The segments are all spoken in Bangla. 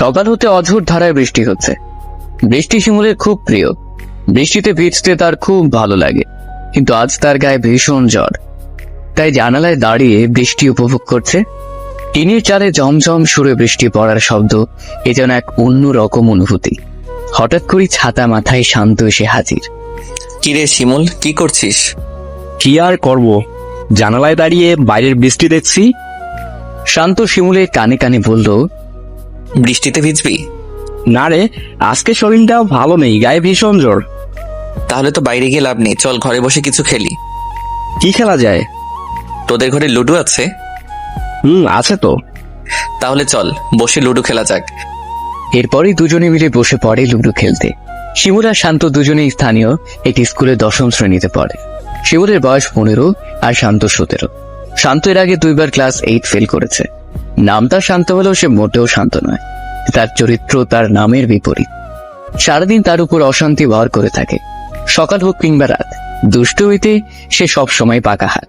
সকাল হতে অঝোর ধারায় বৃষ্টি হচ্ছে। বৃষ্টি শিমুলের খুব প্রিয়। বৃষ্টিতে ভিজতে তার খুব ভালো লাগে, কিন্তু আজ তার গায়ে ভীষণ জ্বর। তাই জানালায় দাঁড়িয়ে বৃষ্টি উপভোগ করছে। টিনের চালে ঝমঝম সুরে বৃষ্টি পড়ার শব্দ এ যেন এক অন্য রকম অনুভূতি। হঠাৎ করে ছাতা মাথায় শান্ত এসে হাজির। কিরে শিমুল, কি করছিস? কি আর করব, জানালায় দাঁড়িয়ে বাইরের বৃষ্টি দেখছি। শান্ত শিমুলের কানে কানে বলল, বৃষ্টিতে ভিজবি? না রে, আজকে শরীরটা ভালো নেই, গায়ে ভীষণ জ্বর। তাহলে তো বাইরে গিয়ে লাভ নেই, চল ঘরে বসে কিছু খেলি। কি খেলা যায়? তোদের ঘরে লুডো আছে? আছে তো। তাহলে চল বসে লুডো খেলা যাক। এরপরই দুজনে মিলে বসে পড়ে লুডো খেলতে। শিমুল আর শান্ত দুজনেই স্থানীয় একটি স্কুলে 10ম শ্রেণীতে পড়ে। শিমুলের বয়স 15 আর শান্ত 17। শান্ত এর আগে 2বার ক্লাস 8 ফেল করেছে। নাম তার শান্ত হলেও সে মোটেও শান্ত নয়। তার চরিত্র তার নামের বিপরীত। সারাদিন তার উপর অশান্তি ভর করে থাকে। সকাল হোক কিংবা রাত, দুষ্ট হইতে সে সব সময় পাকা হাত।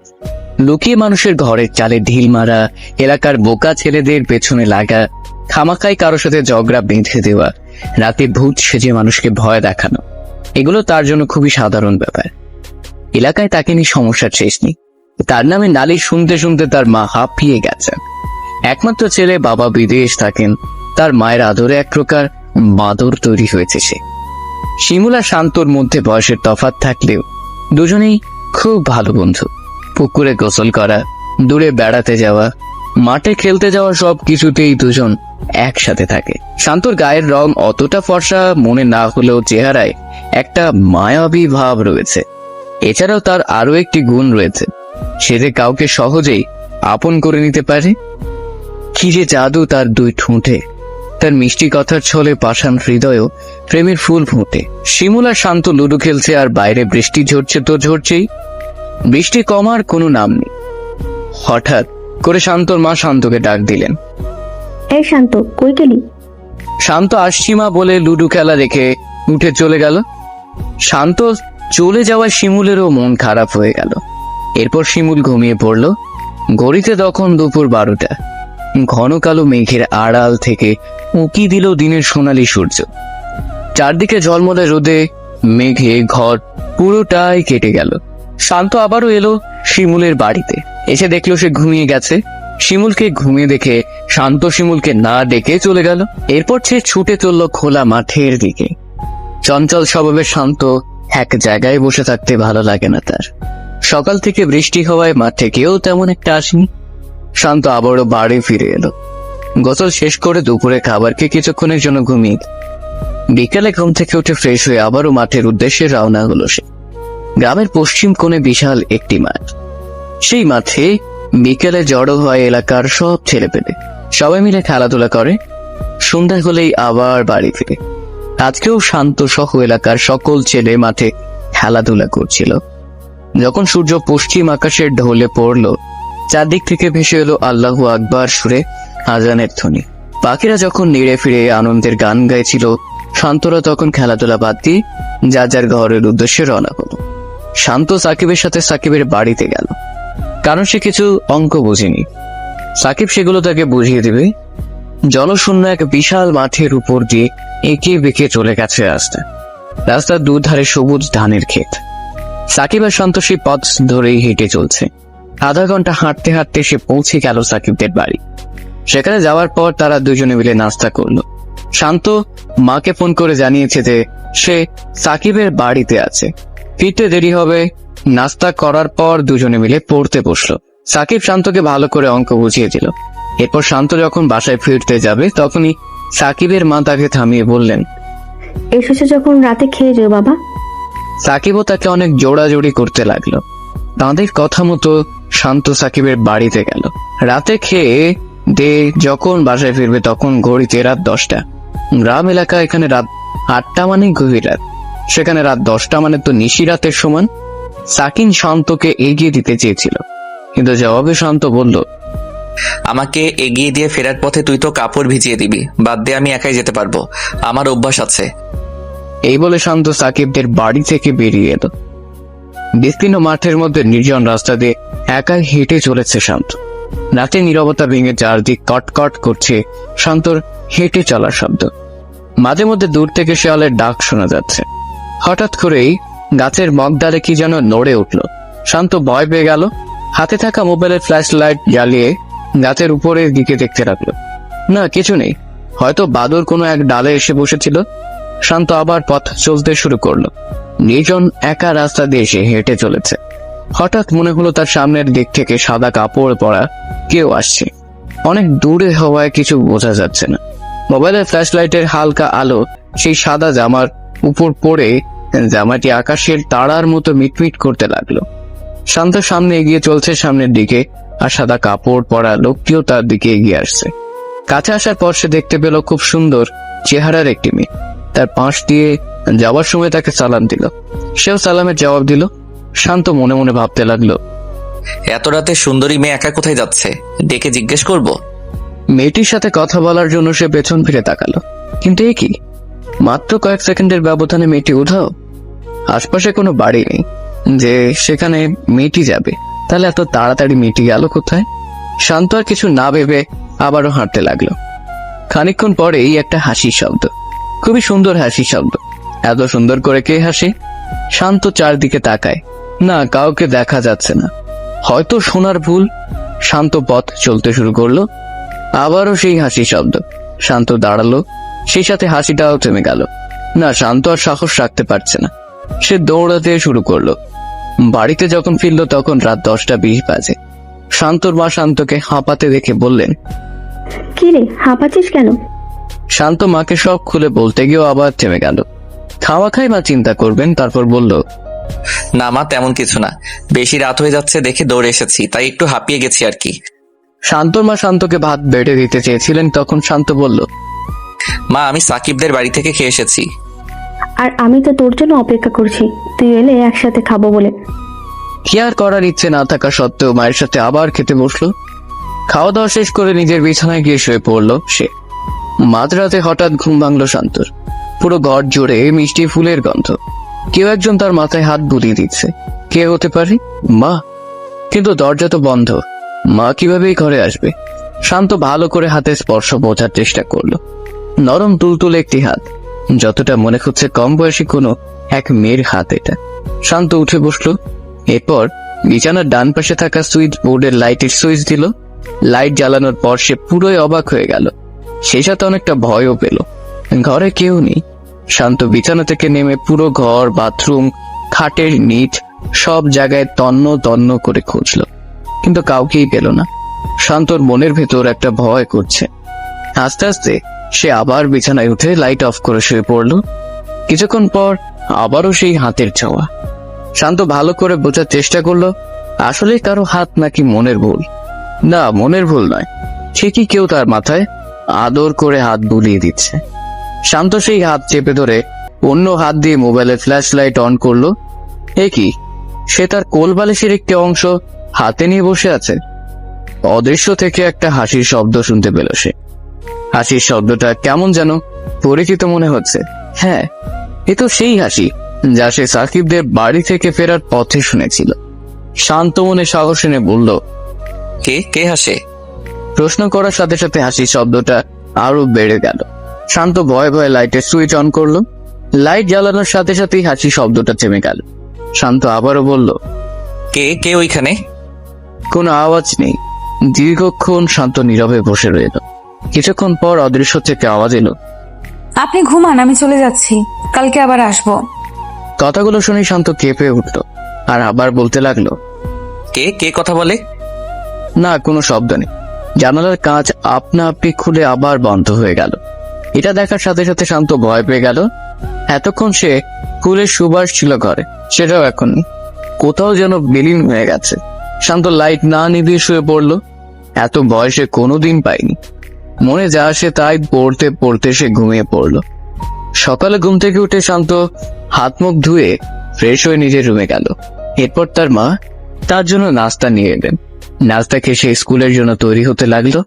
লুকিয়ে মানুষের ঘরের চালে ঢিল মারা, এলাকার বোকা ছেলেদের পেছনে লাগা, খামাখাই কারো সাথে ঝগড়া বেঁধে দেওয়া, রাতে ভূত সেজে মানুষকে ভয় দেখানো, এগুলো তার জন্য খুবই সাধারণ ব্যাপার। এলাকায় তাকে নিয়ে সমস্যার শেষ নেই। তার নামে নালিশ শুনতে শুনতে তার মা হাঁপিয়ে গেছেন। একমাত্র ছেলে, বাবা বিদেশ থাকেন। তার মায়ের আদরে এক প্রকার বাদর তৈরি হয়েছে সে। শিমুল আর শান্তর মধ্যে বয়সের তফাৎ থাকলেও দুজনেই খুব ভালো বন্ধু। পুকুরে গোসল করা, দূরে বেড়াতে যাওয়া, মাঠে খেলতে যাওয়া, সব কিছুতেই দুজন একসাথে থাকে। শান্তর গায়ের রং অতটা ফর্সা মনে না হলেও চেহারায় একটা মায়াবী ভাব রয়েছে। এছাড়াও তার আরো একটি গুণ রয়েছে, সে যে কাউকে সহজেই আপন করে নিতে পারে। কি যে জাদু তার 2 ঠোঁটে! তার মিষ্টি কথার ছলে পাষাণ হৃদয়েও প্রেমের ফুল ফুটে। শিমুল আর শান্ত লুডো খেলছে, আর বাইরে বৃষ্টি ঝরছে তো ঝরছেই। বৃষ্টি কমার কোনো নাম নেই। হঠাৎ করে শান্তর মা শান্তকে ডাক দিলেন। এই শান্ত, কই গেলি? শান্ত আসছি মা বলে লুডো খেলা রেখে উঠে চলে গেল। শান্ত চলে যাওয়ায় শিমুলেরও মন খারাপ হয়ে গেল। এরপর শিমুল ঘুমিয়ে পড়ল। ঘড়িতে তখন দুপুর 12টা। ঘন কালো মেঘের আড়াল থেকে উঁকি দিল দিনের সোনালী সূর্য। চারদিকে ঝলমলে রোদে মেঘে ঘর পুরোটাই কেটে গেল। শান্ত আবারও এলো শিমুলের বাড়িতে। এসে দেখলো সে ঘুমিয়ে গেছে। শিমুলকে ঘুমিয়ে দেখে শান্ত শিমুলকে না ডেকে চলে গেল। এরপর সে ছুটে চলল খোলা মাঠের দিকে। চঞ্চল স্বভাবের শান্ত এক জায়গায় বসে থাকতে ভালো লাগে না তার। সকাল থেকে বৃষ্টি হওয়ায় মাঠে কেউ তেমন একটা আসেনি। শান্ত আবারও বাড়ি ফিরে এলো। গোসল শেষ করে দুপুরে খাবার খেয়ে কিছুক্ষণের জন্য ঘুমিয়ে বিকেলে ঘুম থেকে উঠে ফ্রেশ হয়ে আবারও মাঠের উদ্দেশ্যে রওনা হলো সে। গ্রামের পশ্চিম কোণে বিশাল একটি মাঠ। সেই মাঠে বিকেলে জড়ো হয় এলাকার সব ছেলেপেলে। সবাই মিলে খেলাধুলা করে। সন্ধ্যা হলেই আবার বাড়ি ফিরে। আজকেও শান্ত সহ এলাকার সকল ছেলে মাঠে খেলাধুলা করছিল। যখন সূর্য পশ্চিম আকাশের ঢলে পড়ল, চারদিক থেকে ভেসে এলো আল্লাহু আকবার সুরে আজানের ধ্বনি। পাখিরা যখন নেড়ে ফিরে আনন্দের গান গাইছিল, শান্তরা তখন খেলাধুলা বাদ দিয়ে যার যার ঘরের উদ্দেশ্যে রওনা হলো। শান্ত সাকিবের সাথে সাকিবের বাড়িতে গেল, কারণ সে কিছু অঙ্ক বুঝেনি। সাকিব সেগুলো তাকে বুঝিয়ে দেবে। জনশূন্য এক বিশাল মাঠের উপর দিয়ে এঁকে বেঁকে চলে গেছে রাস্তা। রাস্তার দুধারে সবুজ ধানের ক্ষেত। সাকিব আর শান্ত সেই পথ ধরেই হেঁটে চলছে। আধা ঘন্টা হাঁটতে হাঁটতে সে পৌঁছে গেল সাকিবদের বাড়ি। সেখানে যাওয়ার পর তারা দুজনে মিলে নাস্তা করলো। শান্ত মাকে ফোন করে জানিয়েছে যে সে সাকিবের বাড়িতে আছে, ফিরতে দেরি হবে। নাস্তা করার পর দুজনে মিলে পড়তে বসলো। সাকিব শান্তকে ভালো করে অঙ্ক বুঝিয়ে দিল। এরপর শান্ত যখন বাসায় ফিরতে যাবে, তখনই সাকিবের মা তাকে থামিয়ে বললেন, এসেছো যখন রাতে খেয়ে যাও বাবা। সাকিবও তাকে অনেক জোড়াজোড়ি করতে লাগলো। তাঁদের কথা মতো শান্ত সাকিবের বাড়িতে গেল। রাতে খেয়ে দে যখন বাসায় ফিরবে তখন ঘড়িতে রাত 10টা। গ্রাম এলাকা, এখানে রাত 8টা মানে গভীর রাত, সেখানে রাত 10টা মানে তো নিশি রাতের সমান। সাকিন শান্তকে এগিয়ে দিতে চেয়েছিল, কিন্তু জবাবে শান্ত বলল, আমাকে এগিয়ে দিয়ে ফেরার পথে তুই তো কাপড় ভিজিয়ে দিবি, বাদ দিয়ে আমি একাই যেতে পারবো, আমার অভ্যাস আছে। এই বলে শান্ত সাকিবদের বাড়ি থেকে বেরিয়ে এলো। বিস্তীর্ণ মাঠের মধ্যে নির্জন রাস্তা দিয়ে একাই হেঁটে চলেছে শান্ত। রাতে নীরবতা ভেঙে চারদিক কটকট করছে শান্তর হেঁটে চলার শব্দ। মাঝে মধ্যে দূর থেকে শেয়ালের ডাক শোনা যাচ্ছে। হঠাৎ করেই গাছের মগডালে কি যেন নড়ে উঠল। শান্ত ভয় পেয়ে গেল। হাতে থাকা মোবাইলের ফ্ল্যাশ লাইট জ্বালিয়ে গাছের উপরের দিকে দেখতে লাগলো। না, কিছু নেই। হয়তো বাদর কোনো এক ডালে এসে বসেছিল। শান্ত আবার পথ চলতে শুরু করলো। নির্জন একা রাস্তা দিয়ে সে হেঁটে চলেছে। হঠাৎ মনে হলো তার সামনের দিক থেকে সাদা কাপড় পরা কেউ আসছে। অনেক দূরে হওয়ায় কিছু বোঝা যাচ্ছে না। মোবাইলের ফ্ল্যাশ লাইটের হালকা আলো সেই সাদা জামার উপর পড়ে জামাটি আকাশের তারার মতো মিটমিট করতে লাগলো। শান্ত সামনে এগিয়ে চলছে সামনের দিকে, আর সাদা কাপড় পরা লোকটিও তার দিকে এগিয়ে আসছে। কাছে আসার পর সে দেখতে পেল খুব সুন্দর চেহারার একটি মেয়ে। তার পাশ দিয়ে যাওয়ার সময় তাকে সালাম দিল। সেও সালামের জবাব দিল। শান্ত মনে মনে ভাবতে লাগলো, এত রাতে সুন্দরী মেয়ে একা কোথায় যাচ্ছে, ডেকে জিজ্ঞেস করব। মেয়েটির সাথে কথা বলার জন্য সে পেছন ফিরে তাকালো। কিন্তু এ কি, মাত্র কয়েক সেকেন্ডের ব্যবধানে মেয়েটি উধাও। আশপাশে কোনো বাড়ি নেই যে সেখানে মেয়েটি যাবে। তাহলে এত তাড়াতাড়ি মেয়েটি গেল কোথায়? শান্ত আর কিছু না ভেবে আবারও হাঁটতে লাগলো। খানিকক্ষণ পরেই একটা হাসির শব্দ, খুবই সুন্দর হাসির শব্দ। এত সুন্দর করে কে হাসে? শান্ত চারদিকে তাকায়। না, কাউকে দেখা যাচ্ছে না। হয়তো শোনার ভুল। শান্ত পথ চলতে শুরু করলো। আবারও সেই হাসি শব্দ। শান্ত দাঁড়ালো, সেই সাথে হাসিটাও থেমে গেল। না, শান্ত আর সাহস রাখতে পারছে না। সে দৌড়াতে শুরু করলো। বাড়িতে যখন ফিরলো তখন রাত 10:20 বাজে। শান্তর মা শান্তকে হাঁপাতে দেখে বললেন, কি রে, হাঁপাচ্ছিস কেন? শান্ত মাকে সব খুলে বলতে গিয়েও আবার থেমে গেল। খাওয়া খাই মা চিন্তা করবেন, তারপর বলল, না মা, তেমন কিছু না, বেশি রাত হয়ে যাচ্ছে দেখে দৌড়ে এসেছি, তাই একটু হাঁপিয়ে গেছি আর কি। শান্তর মা শান্তকে ভাত বেড়ে দিতে চেয়েছিলেন, তখন শান্ত বলল, মা, আমি সাকিবদের বাড়ি থেকে খেয়ে এসেছি। আর আমি তো তোর জন্য অপেক্ষা করছি, তুই এলে একসাথে খাবো বলে। কি আর করার ইচ্ছে না থাকা সত্ত্বেও মায়ের সাথে আবার খেতে বসলো। খাওয়া দাওয়া শেষ করে নিজের বিছানায় গিয়ে শুয়ে পড়লো সে। মাঝরাতে হঠাৎ ঘুম ভাঙলো শান্তর। পুরো ঘর জুড়ে মিষ্টি ফুলের গন্ধ। কেউ একজন তার মাথায় হাত বুলিয়ে দিচ্ছে। কে হতে পারে? মা। কিন্তু দরজা তো বন্ধ। মা কিভাবে এই ঘরে আসবে? শান্ত ভালো করে হাতে স্পর্শ বোঝার চেষ্টা করলো। নরম তুলতুলে একটি হাত, যতটা মনে হচ্ছে কম বয়সী কোনো এক মেয়ের হাত এটা। শান্ত উঠে বসলো। এরপর বিছানার ডান পাশে থাকা সুইচ বোর্ডের লাইটের সুইচ দিল। লাইট জ্বালানোর পর সে পুরোই অবাক হয়ে গেল। সেই সাথে অনেকটা ভয়ও পেল। ঘরে কেউ নেই। শান্ত বিছানা থেকে নেমে পুরো ঘর, বাথরুম, খাটের নিচ সব জায়গায় তন্ন তন্ন করে খুঁজল, কিন্তু কাউকেই পেল না। শান্তর মনের ভেতর একটা ভয় করছে। আস্তে আস্তে সে আবার বিছানায় উঠে লাইট অফ করে শুয়ে পড়ল। কিছুক্ষণ পর আবারও সেই হাতের ছোঁয়া। শান্ত ভালো করে বোঝার চেষ্টা করলো আসলে কারো হাত নাকি মনের ভুল। না, মনের ভুল নয়, ঠিকই কেউ তার মাথায় আদর করে হাত বুলিয়ে দিচ্ছে। শান্ত সেই হাত চেপে ধরে অন্য হাত দিয়ে মোবাইলের ফ্ল্যাশ লাইট অন করলো। এ কি, সে তার কোল বালিশের একটি অংশ হাতে নিয়ে বসে আছে। অদৃশ্য থেকে একটা হাসির শব্দ শুনতে পেল সে। হাসির শব্দটা কেমন যেন পরিচিত মনে হচ্ছে। হ্যাঁ, এ তো সেই হাসি যা সে সাকিবদের বাড়ি থেকে ফেরার পথে শুনেছিল। শান্ত মনে সাহস এনে বলল, কে কে হাসে? প্রশ্ন করার সাথে সাথে হাসির শব্দটা আরো বেড়ে গেল। শান্ত ভয়ে ভয়ে লাইটের সুইচ অন করলো। লাইট জ্বালানোর সাথে সাথেই হাসির শব্দটা থেমে গেল। শান্ত আবারও বলল, কে কে ওইখানে? কোনো আওয়াজ নেই। দীর্ঘক্ষণ শান্ত নীরবে বসে রইল। কিছুক্ষণ পর অদৃশ্য থেকে আওয়াজ এলো, আপনি ঘুমান, আমি চলে যাচ্ছি, কালকে আবার আসবো। কথাগুলো শুনে শান্ত কেঁপে উঠল আর আবার বলতে লাগলো, কে কে কথা বলে? না, কোনো শব্দ নেই। জানালার কাঁচ আপনা আপনি খুলে আবার বন্ধ হয়ে গেল। এটা দেখার সাথে সাথে শান্ত ভয় পেয়ে গেল। এতক্ষণ সে ফুলের সুবাস ছিল ঘরে, সেটাও এখন নেই। কোথাও যেন বিলীন হয়ে গেছে। শান্ত লাইট না নিভিয়ে শুয়ে পড়লো। এত ভয় সে কোনোদিন পায়নি। মনে যা আসে তাই পড়তে পড়তে সে ঘুমিয়ে পড়ল। সকালে ঘুম থেকে উঠে শান্ত হাত মুখ ধুয়ে ফ্রেশ হয়ে নিজের রুমে গেল। এরপর তার মা তার জন্য নাস্তা নিয়ে এলেন। নাস্তা খেয়ে সে স্কুলের জন্য তৈরি হতে লাগলো।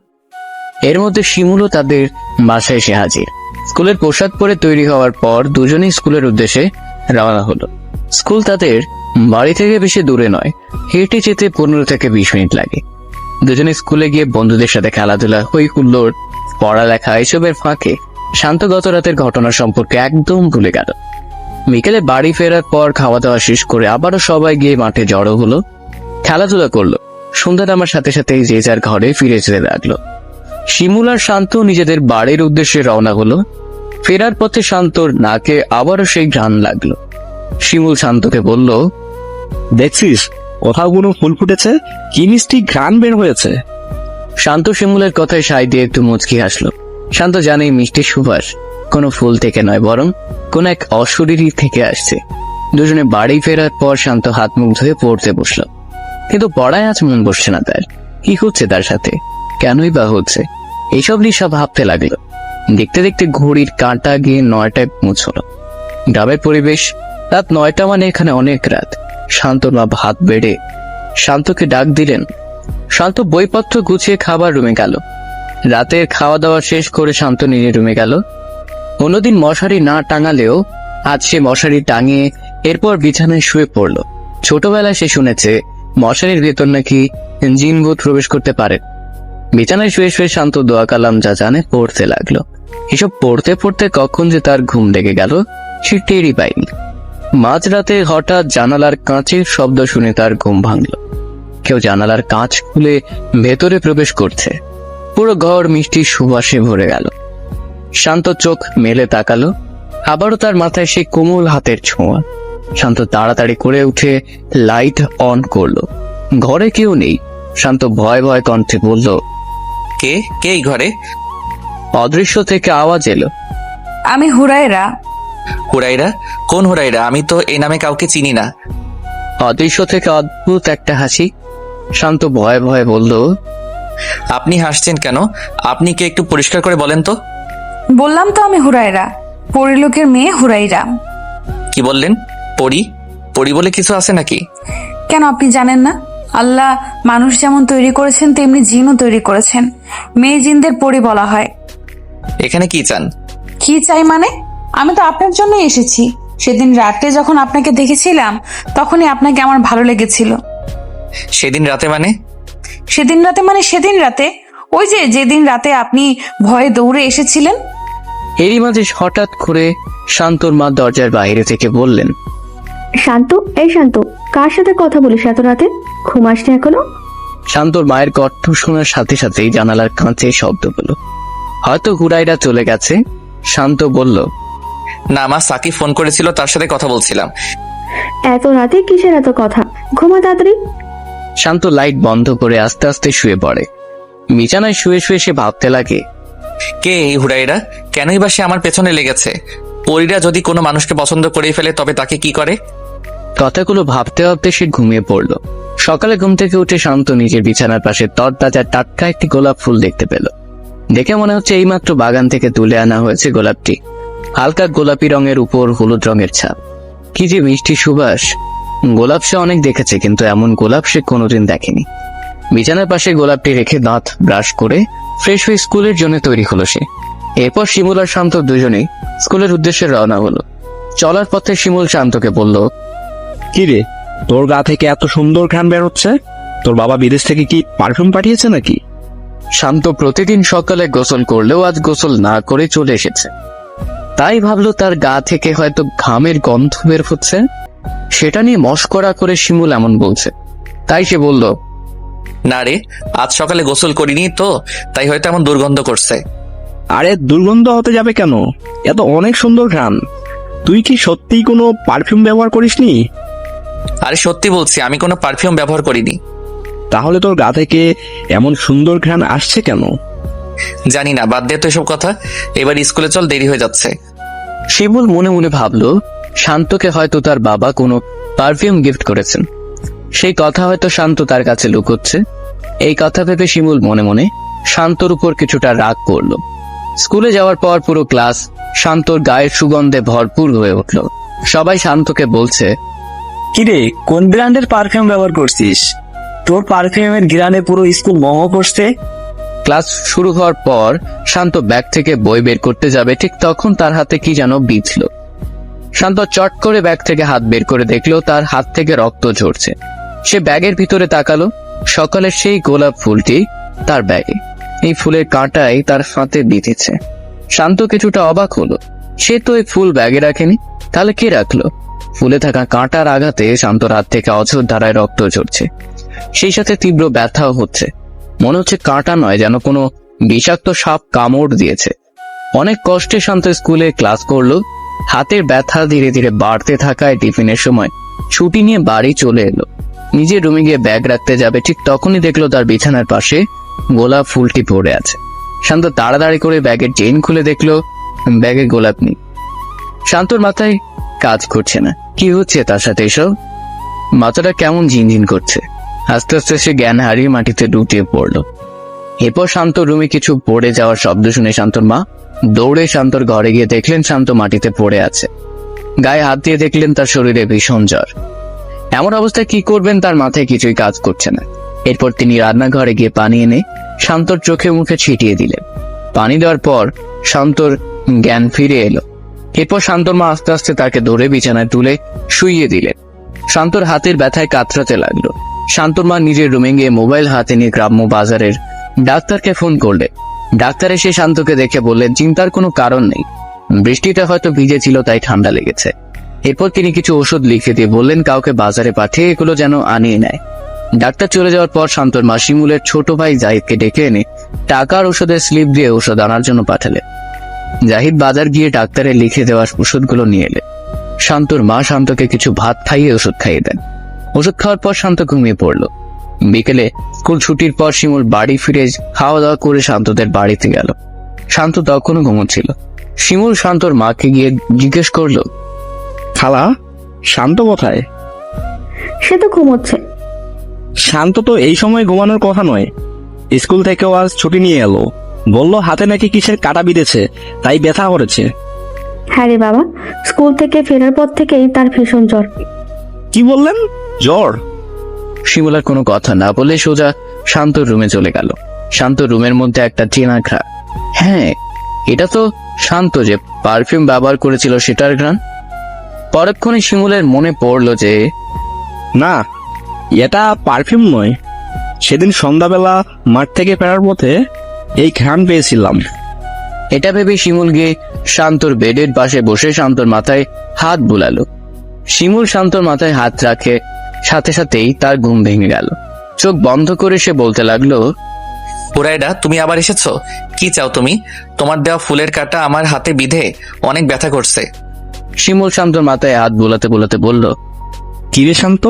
এর মধ্যে শিমুলও তাদের বাসায় এসে হাজির। স্কুলের পোশাক পরে তৈরি হওয়ার পর দুজনেই স্কুলের উদ্দেশ্যে রওনা হলো। স্কুল তাদের বাড়ি থেকে বেশি দূরে নয়, হেঁটে যেতে 15 থেকে 20 মিনিট লাগে। দুজনে স্কুলে গিয়ে বন্ধুদের সাথে খেলাধুলা, হই হুল্লোড় পড়ালেখা এসবের ফাঁকে শান্ত গত রাতের ঘটনা সম্পর্কে একদম ভুলে গেল। বিকেলে বাড়ি ফেরার পর খাওয়া দাওয়া শেষ করে আবারও সবাই গিয়ে মাঠে জড়ো হলো, খেলাধুলা করলো। সন্ধ্যা নামার সাথে সাথেই যে যার ঘরে ফিরে যেতে লাগলো। শিমুল আর শান্ত নিজেদের বাড়ির উদ্দেশ্যে রওনা হলো। ফেরার পথে শান্তর নাকে আবারও সেই ঘ্রাণ লাগলো। শিমুল শান্তকে বলল, দেখছিস কোথাও কোনো ফুল ফুটেছে, কি মিষ্টি ঘ্রাণ বের হয়েছে। শান্ত শিমুলের কথায় সায় দিয়ে একটু মুচকি হাসলো। শান্ত জানে মিষ্টি সুবাস কোনো ফুল থেকে নয়, বরং কোন এক অশরীরী থেকে আসছে। দুজনে বাড়ি ফেরার পর শান্ত হাত মুখ ধুয়ে পড়তে বসলো, কিন্তু পড়ায় আজ মন বসছে না তার। কি হচ্ছে তার সাথে, কেনই বা হচ্ছে, এইসব নিয়ে সব ভাবতে লাগলো। দেখতে দেখতে ঘড়ির কাঁটা গিয়ে 9টায় পৌঁছলো। গ্রামের পরিবেশ, রাত 9টা মানে এখানে অনেক রাত। শান্তর মা ভাত বেড়ে শান্তকে ডাক দিলেন। শান্ত বইপত্র গুছিয়ে খাবার রুমে গেল। রাতের খাওয়া দাওয়া শেষ করে শান্ত নিজের রুমে গেল। অন্যদিন মশারি না টাঙালেও আজ সে মশারি টাঙিয়ে এরপর বিছানায় শুয়ে পড়ল। ছোটবেলায় সে শুনেছে মশারির ভেতর নাকি জিন ভূত প্রবেশ করতে পারে। বিছানায় শুয়ে শুয়ে শান্ত দোয়া কালাম যা জানে পড়তে লাগলো। এসব পড়তে পড়তে কখন যে তার ঘুম লেগে গেল সে টেরই পায়নি। মাঝরাতে হঠাৎ জানালার কাঁচের শব্দ শুনে তার ঘুম ভাঙল। কেউ জানালার কাঁচ খুলে ভেতরে প্রবেশ করছে। পুরো ঘর মিষ্টি সুবাসে ভরে গেল। শান্ত চোখ মেলে তাকালো, আবারও তার মাথায় সেই কোমল হাতের ছোঁয়া। শান্ত তাড়াতাড়ি করে উঠে লাইট অন করলো। ঘরে কেউ নেই। শান্ত ভয় ভয় কণ্ঠে বলল, কে কে এই ঘরে? অদৃশ্য থেকে আওয়াজ এলো, আমি হুরায়রা। হুরাইরা? কোন হুরাইরা? আমি তো এই নামে কাউকে চিনি না। অদৃশ্য থেকে অদ্ভুত একটা হাসি। শান্ত ভয়ে ভয়ে বলল, আপনি হাসছেন কেন? আপনি কি একটু পরিষ্কার করে বলেন তো? বললাম তো আমি হুরায়রা, পরিলোকের মেয়ে হুরাইরা। কি বললেন? পরি? পরি বলে কিছু আছে নাকি? কেন আপনি জানেন না? আল্লাহ মানুষ যেমন তৈরি করেছেন তেমনি জিনও তৈরি করেছেন। মেয়ে জিনদের পরি বলা হয়। এখানে কি চান? কি চাই মানে? আমি তো আপনার জন্যই এসেছি। সেদিন রাতে যখন আপনাকে দেখেছিলাম তখনই আপনাকে আমার ভালো লেগেছিল। সেদিন রাতে মানে? সেদিন রাতে মানে সেদিন রাতে, ওই যে যেদিন রাতে আপনি ভয়ে দৌড়ে এসেছিলেন। এরই মাঝে হঠাৎ করে শান্তর মা দরজার বাইরে থেকে বললেন, শান্ত, এই শান্ত, কার সাথে কথা বলিস এত রাতে? ঘুম আসনি এখনো? শান্তর মায়ের কণ্ঠ শোনার সাথে সাথেই জানালার কাঁচে শব্দ হলো। হয়তো হুরাইরা চলে গেছে। শান্ত বলল, না, আমার সাকিব ফোন করেছিল, তার সাথে কথা বলছিলাম। এত রাতে কিসের এত কথা? ঘুমা তাড়াতাড়ি। শান্ত লাইট বন্ধ করে আস্তে আস্তে শুয়ে পড়ে। বিছানায় শুয়ে শুয়ে সে ভাবতে লাগে, কে এই হুরাইরা? কেনই বা সে আমার পেছনে লেগেছে? পরীরা যদি কোনো মানুষকে পছন্দ করে ফেলে তবে তাকে কি করে? কথাগুলো ভাবতে ভাবতে সে ঘুমিয়ে পড়ল। সকালে ঘুম থেকে উঠে শান্ত নিজের বিছানার পাশে তরতাজা টাটকা একটি গোলাপ ফুল দেখতে পেল। দেখে মনে হচ্ছে এইমাত্র বাগান থেকে তুলে আনা হয়েছে গোলাপটি। হালকা গোলাপি রঙের উপর হলুদ রঙের ছাপ। কি যে মিষ্টি সুবাস! গোলাপ সে অনেক দেখেছে, কিন্তু এমন গোলাপ সে কোনোদিন দেখেনি। বিছানার পাশে গোলাপটি রেখে দাঁত ব্রাশ করে ফ্রেশ হয়ে স্কুলের জন্য তৈরি হলো সে। এরপর শিমুল আর শান্ত দুজনেই স্কুলের উদ্দেশ্যে রওনা হলো। চলার পথে শিমুল শান্তকে বলল, কি রে, তোর গা থেকে এত সুন্দর ঘ্রাণ বের হচ্ছে? তোর বাবা বিদেশ থেকে কি পারফিউম পাঠিয়েছে নাকি? শান্ত প্রতিদিন সকালে গোসল করলেও আজ গোসল না করে চলে এসেছে। তাই ভাবলো তার গা থেকে হয়তো ঘামের গন্ধ বের হচ্ছে। সেটা নিয়ে মশকরা করে শিমুল এমন বলছে। তাই সে বলল, না রে, আজ সকালে গোসল করিনি তো, তাই হয়তো এমন দুর্গন্ধ করছে। আরে দুর্গন্ধ হতে যাবে কেন? এত অনেক সুন্দর ঘ্রাণ। তুই কি সত্যিই কোনো পারফিউম ব্যবহার করিসনি? আরে সত্যি বলছি, আমি কোনো পারফিউম ব্যবহার করিনি। তাহলে তোর গা থেকে এমন সুন্দর ঘ্রাণ আসছে কেন? জানি না, বাদ দে তো এসব কথা। এবার স্কুলে চল, দেরি হয়ে যাচ্ছে। শিমুল মনে মনে ভাবলো শান্তকে হয়তো তার বাবা কোনো পারফিউম গিফট করেছেন। সেই কথা হয়তো শান্ত তার কাছে লুকোচ্ছে। এই কথা ভেবে শিমুল মনে মনে শান্তর উপর কিছুটা রাগ করলো। স্কুলে যাওয়ার পর পুরো ক্লাস শান্তর গায়ের সুগন্ধে ভরপুর হয়ে উঠল। সবাই শান্তকে বলছে, কিরে, কোন ব্র্যান্ডের পারফিউম ব্যবহার করছিস? তোর পারফিউমের ঘ্রাণে পুরো স্কুল মোহ করছে। ক্লাস শুরু হওয়ার পর শান্ত ব্যাগ থেকে বই বের করতে যাবে, ঠিক তখন তার হাতে কি যেন বিঁধল। শান্ত চট করে ব্যাগ থেকে হাত বের করে দেখলো তার হাত থেকে রক্ত ঝরছে। সে ব্যাগের ভিতরে তাকালো। সকালের সেই গোলাপ ফুলটি তার ব্যাগে। এই ফুলের কাঁটাই তার হাতে বিঁধেছে। শান্ত কিছুটা অবাক হলো, সে তো এই ফুল ব্যাগে রাখেনি, তাহলে কে রাখলো? ফুলে থাকা কাঁটার আঘাতে শান্তর হাত থেকে অঝোর ধারায় রক্ত ঝরছে, সেই সাথে তীব্র ব্যথাও হচ্ছে। মনে হচ্ছে কাঁটা নয়, যেন কোনো বিষাক্ত সাপ কামড় দিয়েছে। অনেক কষ্টে শান্ত স্কুলে ক্লাস করলো। হাতের ব্যথা ধীরে ধীরে বাড়তে থাকায় টিফিনের সময় ছুটি নিয়ে বাড়ি চলে এলো। নিজের রুমে গিয়ে ব্যাগ রাখতে যাবে, ঠিক তখনই দেখলো তার বিছানার পাশে গোলাপ ফুলটি পড়ে আছে। শান্ত তাড়াতাড়ি করে ব্যাগের চেইন খুলে দেখলো ব্যাগে গোলাপ নেই। শান্তর মাথায় কাজ করছে না, কি হচ্ছে তার সাথে এসব? মাথাটা কেমন ঝিনঝিন করছে। আস্তে আস্তে সে জ্ঞান হারিয়ে মাটিতে লুটিয়ে পড়লো। এরপর শান্ত রুমে কিছু পড়ে যাওয়ার শব্দ শুনে শান্তর মা দৌড়ে শান্তর ঘরে গিয়ে দেখলেন শান্ত মাটিতে পড়ে আছে। গায়ে হাত দিয়ে দেখলেন তার শরীরে ভীষণ জ্বর। এমন অবস্থায় কি করবেন তার মাথায় কিছুই কাজ করছে না। এরপর তিনি রান্নাঘরে গিয়ে পানি এনে শান্তর চোখে মুখে ছিটিয়ে দিলেন। পানি দেওয়ার পর শান্তর জ্ঞান ফিরে এলো। এরপর শান্তর মা আস্তে আস্তে তাকে ধরে বিছানায় তুলে শুইয়ে দিলেন। শান্তর হাতের ব্যথায় কাতরাতে লাগলো। শান্তর মা নিজের রুমে গিয়ে মোবাইল হাতে নিয়ে গ্রাম্য বাজারের ডাক্তারকে ফোন করলেন। ডাক্তার এসে শান্তকে দেখে বললেন চিন্তার কোনো কারণ নেই, বৃষ্টিটা হয়তো ভিজেছিল তাই ঠান্ডা লেগেছে। এরপর তিনি কিছু ওষুধ লিখে দিয়ে বললেন কাউকে বাজারে পাঠিয়ে এগুলো যেন আনিয়ে নেয়। ডাক্তার চলে যাওয়ার পর শান্তর মা শিমুলের ছোট ভাই জাহিদকে ডেকে এনে টাকার ওষুধের স্লিপ দিয়ে ওষুধ আনার জন্য পাঠালেন। জাহিদ বাজার গিয়ে ডাক্তারের লিখে দেওয়া ওষুধগুলো নিয়ে এলেন। শান্তর মা শান্তকে কিছু ভাত খাইয়ে ওষুধ খাইয়ে দেন। ওষুধ খাওয়ার পর শান্ত ঘুমিয়ে পড়লো। বিকেলে স্কুল ছুটির পর শিমুল বাড়ি ফিরে খাওয়া দাওয়া করে শান্তদের বাড়িতে গেল। শান্ত তখনও ঘুমোচ্ছিল। শিমুল শান্তর মাকে গিয়ে জিজ্ঞেস করলো, খালা, শান্ত কোথায়? সে তো ঘুমোচ্ছে। শান্ত তো এই সময় ঘুমানোর কথা নয়। স্কুল থেকেও আজ ছুটি নিয়ে এলো, বললো হাতে নাকি কিসের কাটা বিঁধেছে, তাই ব্যথা করেছে। হ্যাঁ রে বাবা, স্কুল থেকে ফেরার পর থেকেই তার ভীষণ জ্বর। কি বললেন? জ্বর? শিমুল আর কোনো কথা না বলে সোজা শান্তর রুমে চলে গেল। শান্ত রুমের মধ্যে একটা চেনা ঘ্রাণ। হ্যাঁ, এটা তো শান্ত যে পারফিউম ব্যবহার করেছিল সেটার ঘ্রাণ। পরক্ষণে শিমুলের মনে পড়লো যে না, এটা পারফিউম নয়। সেদিন সন্ধ্যাবেলা মাঠ থেকে ফেরার পথে এই ঘ্রাণ পেয়েছিলাম। এটা ভেবে শিমুল গিয়ে শান্তর বেডের পাশে বসে শান্তর মাথায় হাত বুলালো। শিমুল শান্তর মাথায় হাত রাখে, সাথে সাথেই তার ঘুম ভেঙে গেল। চোখ বন্ধ করে সে বলতে লাগলো, হুরাইডা, তুমি আবার এসেছো? কি চাও তুমি? তোমার দেওয়া ফুলের কাঁটা আমার হাতে বিঁধে অনেক ব্যথা করছে। শিমুল শান্তর মাথায় হাত বোলাতে বোলাতে বলল, কি রে শান্ত,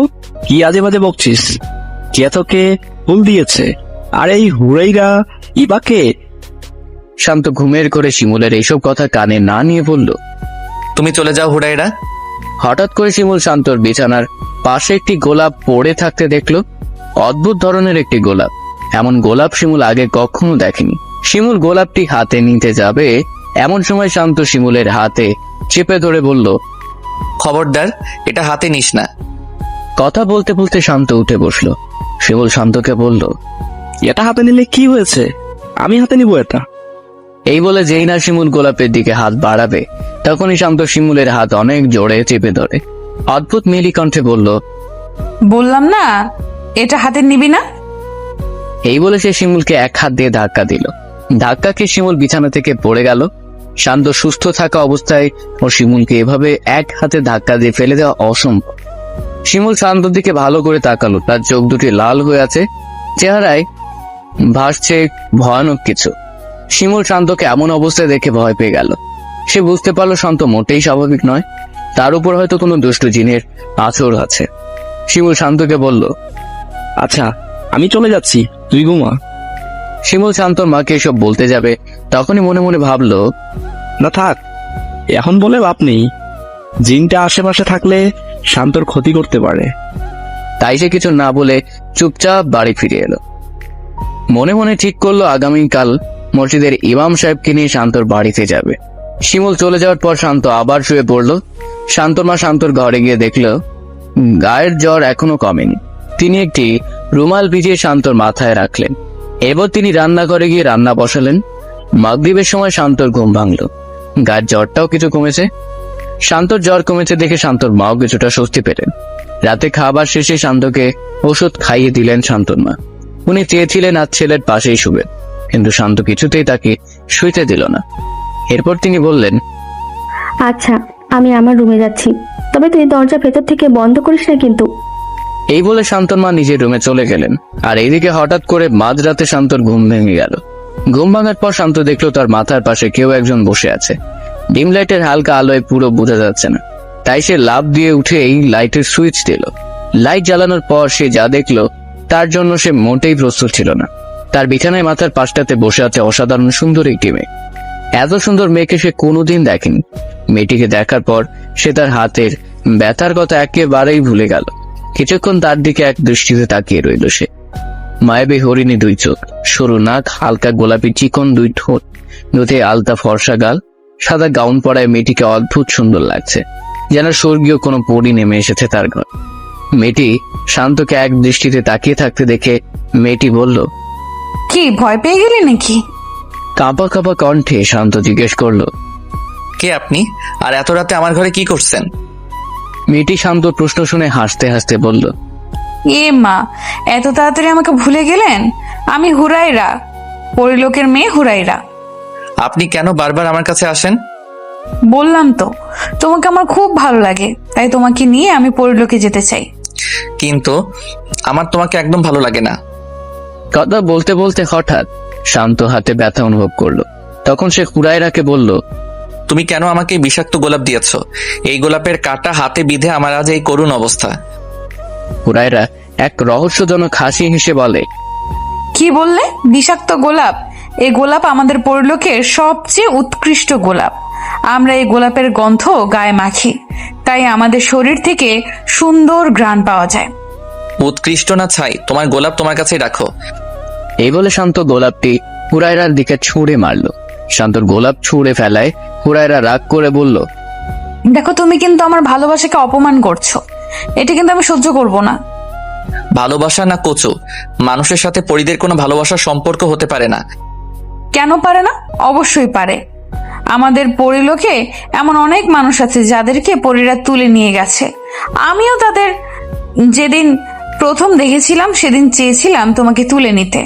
কি আজে বাজে বকছিস? কে তোকে ফুল দিয়েছে? আর এই হুরাইরা ইবাকে? শান্ত ঘুমের করে শিমুলের এইসব কথা কানে না নিয়ে বলল। তুমি চলে যাও হুরাইডা। হঠাৎ করে শিমুল শান্তর বিছানার পাশে একটি গোলাপ পড়ে থাকতে দেখলো। অদ্ভুত ধরনের একটি গোলাপ। এমন গোলাপ শিমুল আগে কখনো দেখেনি। শিমুল গোলাপটি হাতে নিতে যাবে, এমন সময় শান্ত শিমুলের হাতে চেপে ধরে বলল, খবরদার, এটা হাতে নিস না। কথা বলতে বলতে শান্ত উঠে বসলো। শিমুল শান্তকে বলল, এটা হাতে নিলে কি হয়েছে? আমি হাতে নিব এটা। এই বলে যেই না শিমুল গোলাপের দিকে হাত বাড়াবে, তখনই শান্ত শিমুলের হাত অনেক জোরে চেপে ধরে অদ্ভুত মিলি কণ্ঠে বলল, বললাম না এটা হাতে নিবি না। এই বলে সে শিমুলকে এক হাত দিয়ে ধাক্কা দিল। ধাক্কাকে শিমুল বিছানা থেকে পড়ে গেল। শান্ত সুস্থ থাকা অবস্থায় ও শিমুলকে এভাবে এক হাতে ধাক্কা দিয়ে ফেলে দেওয়া অসম্ভব। শিমুল শান্তর দিকে ভালো করে তাকালো। তার চোখ দুটি লাল হয়ে আছে, চেহারায় ভাসছে ভয়ানক কিছু। শিমুল শান্তকে এমন অবস্থায় দেখে ভয় পেয়ে গেল। সে বুঝতে পারলো শান্ত মোটেই স্বাভাবিক নয়, তার উপর হয়তো কোনো দুষ্টু জিনের আঁচড় আছে। শিমুল শান্তকে বলল, আচ্ছা, আমি চলে যাচ্ছি, তুই ঘুমা। শিমুল শান্তর মাকে এসব বলতে যাবে, তখনই মনে মনে ভাবলো, না থাক, এখন বলে লাভ নেই। জিনটা আশেপাশে থাকলে শান্তর ক্ষতি করতে পারে। তাই সে কিছু না বলে চুপচাপ বাড়ি ফিরে এলো। মনে মনে ঠিক করলো আগামীকাল মসজিদের ইমাম সাহেবকে নিয়ে শান্তর বাড়িতে যাবে। শিমুল চলে যাওয়ার পর শান্ত আবার শুয়ে পড়লো। শান্তর মা শান্তর ঘরে গিয়ে দেখলো গায়ের জ্বর এখনো কমেনি। তিনি একটি রুমাল ভিজিয়ে শান্তর মাথায় রাখলেন। এবার তিনি রান্নাঘরে গিয়ে রান্না বসালেন। মাগরিবের সময় শান্তর ঘুম ভাঙলো। গায়ের জ্বরটাও কিছু কমেছে। শান্তর জ্বর কমেছে দেখে শান্তর মাও কিছুটা স্বস্তি পেলেন। রাতে খাবার শেষে শান্তকে ওষুধ খাইয়ে দিলেন শান্তর মা। উনি চেয়েছিলেন আজ ছেলের পাশেই শুবেন, কিন্তু শান্ত কিছুতেই তাকে শুইতে দিল না। এরপর তিনি বললেন, আচ্ছা, আমি আমার রুমে যাচ্ছি, তবে তুই দরজা ভেতর থেকে বন্ধ করিস না কিন্তু। এই বলে শান্তর মা নিজের রুমে চলে গেলেন। আর এইদিকে হঠাৎ করে মাঝরাতে শান্তর ঘুম ভেঙে গেল। ঘুম ভাঙার পর শান্ত দেখলো তার মাথার পাশে কেউ একজন বসে আছে। ডিম লাইটের হালকা আলোয় পুরো বোঝা যাচ্ছে না, তাই সে লাফ দিয়ে উঠে এই লাইটের সুইচ দিল। লাইট জ্বালানোর পর সে যা দেখলো তার জন্য সে মোটেই প্রস্তুত ছিল না। তার বিছানায় মাথার পাশটাতে বসে আছে অসাধারণ সুন্দর একটি মেয়ে। এত সুন্দর মেয়েকে সে কোনোদিন দেখেনি। মেয়েটিকে দেখার পর সে তার হাতের ব্যথার কথা একেবারেই ভুলে গেল। কিছুক্ষণ তার দিকে এক দৃষ্টিতে তাকিয়ে রইল সে। মায়াবী হরিণী দুই চোখ, সরু নাক, হালকা গোলাপি চিকন দুই ঠোঁট, দুধে আলতা ফর্সা গাল, সাদা গাউন পরায় মেয়েটিকে অদ্ভুত সুন্দর লাগছে, যেন স্বর্গীয় কোনো পরী নেমে এসেছে তার ঘর। মেয়েটি শান্তকে এক দৃষ্টিতে তাকিয়ে থাকতে দেখে মেয়েটি বলল, কি ভয় পেয়ে গেলি নাকি? কাঁপা কাঁপা কণ্ঠে শান্ত জিজ্ঞেস করলো। কে আপনি, আর এত রাতে আমার ঘরে কি করছেন? মেয়েটি শান্তর প্রশ্ন শুনে হাসতে হাসতে বলল, এ মা, এত তাড়াতাড়ি আমাকে ভুলে গেলেন? আমি হুরাইরা, পরিলোকের মেয়ে হুরাইরা। আপনি কেন বারবার আমার কাছে আসেন? বললাম তো, তোমাকে আমার খুব ভালো লাগে, তাই তোমাকে নিয়ে আমি পরিলোকে যেতে চাই। কিন্তু আমার তোমাকে একদম ভালো লাগে না। কথা বলতে বলতে হঠাৎ শান্ত হাতে ব্যথা অনুভব করলো। তখন সে হুরায়রাকে বলল, তুমি কেন আমাকে এই বিষাক্ত গোলাপ দিয়েছ? এই গোলাপের কাঁটা হাতে বিঁধে আমার আজ এই করুণ অবস্থা। হুরায়রা এক রহস্যজনক হাসি হেসে বলে, কি বললে? বিষাক্ত গোলাপ? এই গোলাপ আমাদের পরিলোকের সবচেয়ে উৎকৃষ্ট গোলাপ। আমরা এই গোলাপের গন্ধ গায়ে মাখি, তাই আমাদের শরীর থেকে সুন্দর ঘ্রাণ পাওয়া যায়। উৎকৃষ্ট না ছাই, তোমার গোলাপ তোমার কাছেই রাখো। এই বলে শান্ত গোলাপটি হুরায়রার দিকে ছুঁড়ে মারল। শান্তর গোলাপ ছুঁড়ে ফেলায় হুরায়রা রাগ করে বলল, দেখো, তুমি কিন্তু আমার ভালোবাসাকে অপমান করছো। এটা কিন্তু আমি সহ্য করব না। ভালোবাসা না কচু? মানুষের সাথে পরীদের কোনো ভালোবাসার সম্পর্ক হতে পারে না। কেন পারে না? অবশ্যই পারে। আমাদের পরিলোকে এমন অনেক মানুষ আছে যাদেরকে পরীরা তুলে নিয়ে গেছে। আমিও তাদের যেদিন প্রথম দেখেছিলাম সেদিন চেয়েছিলাম তোমাকে তুলে নিতে।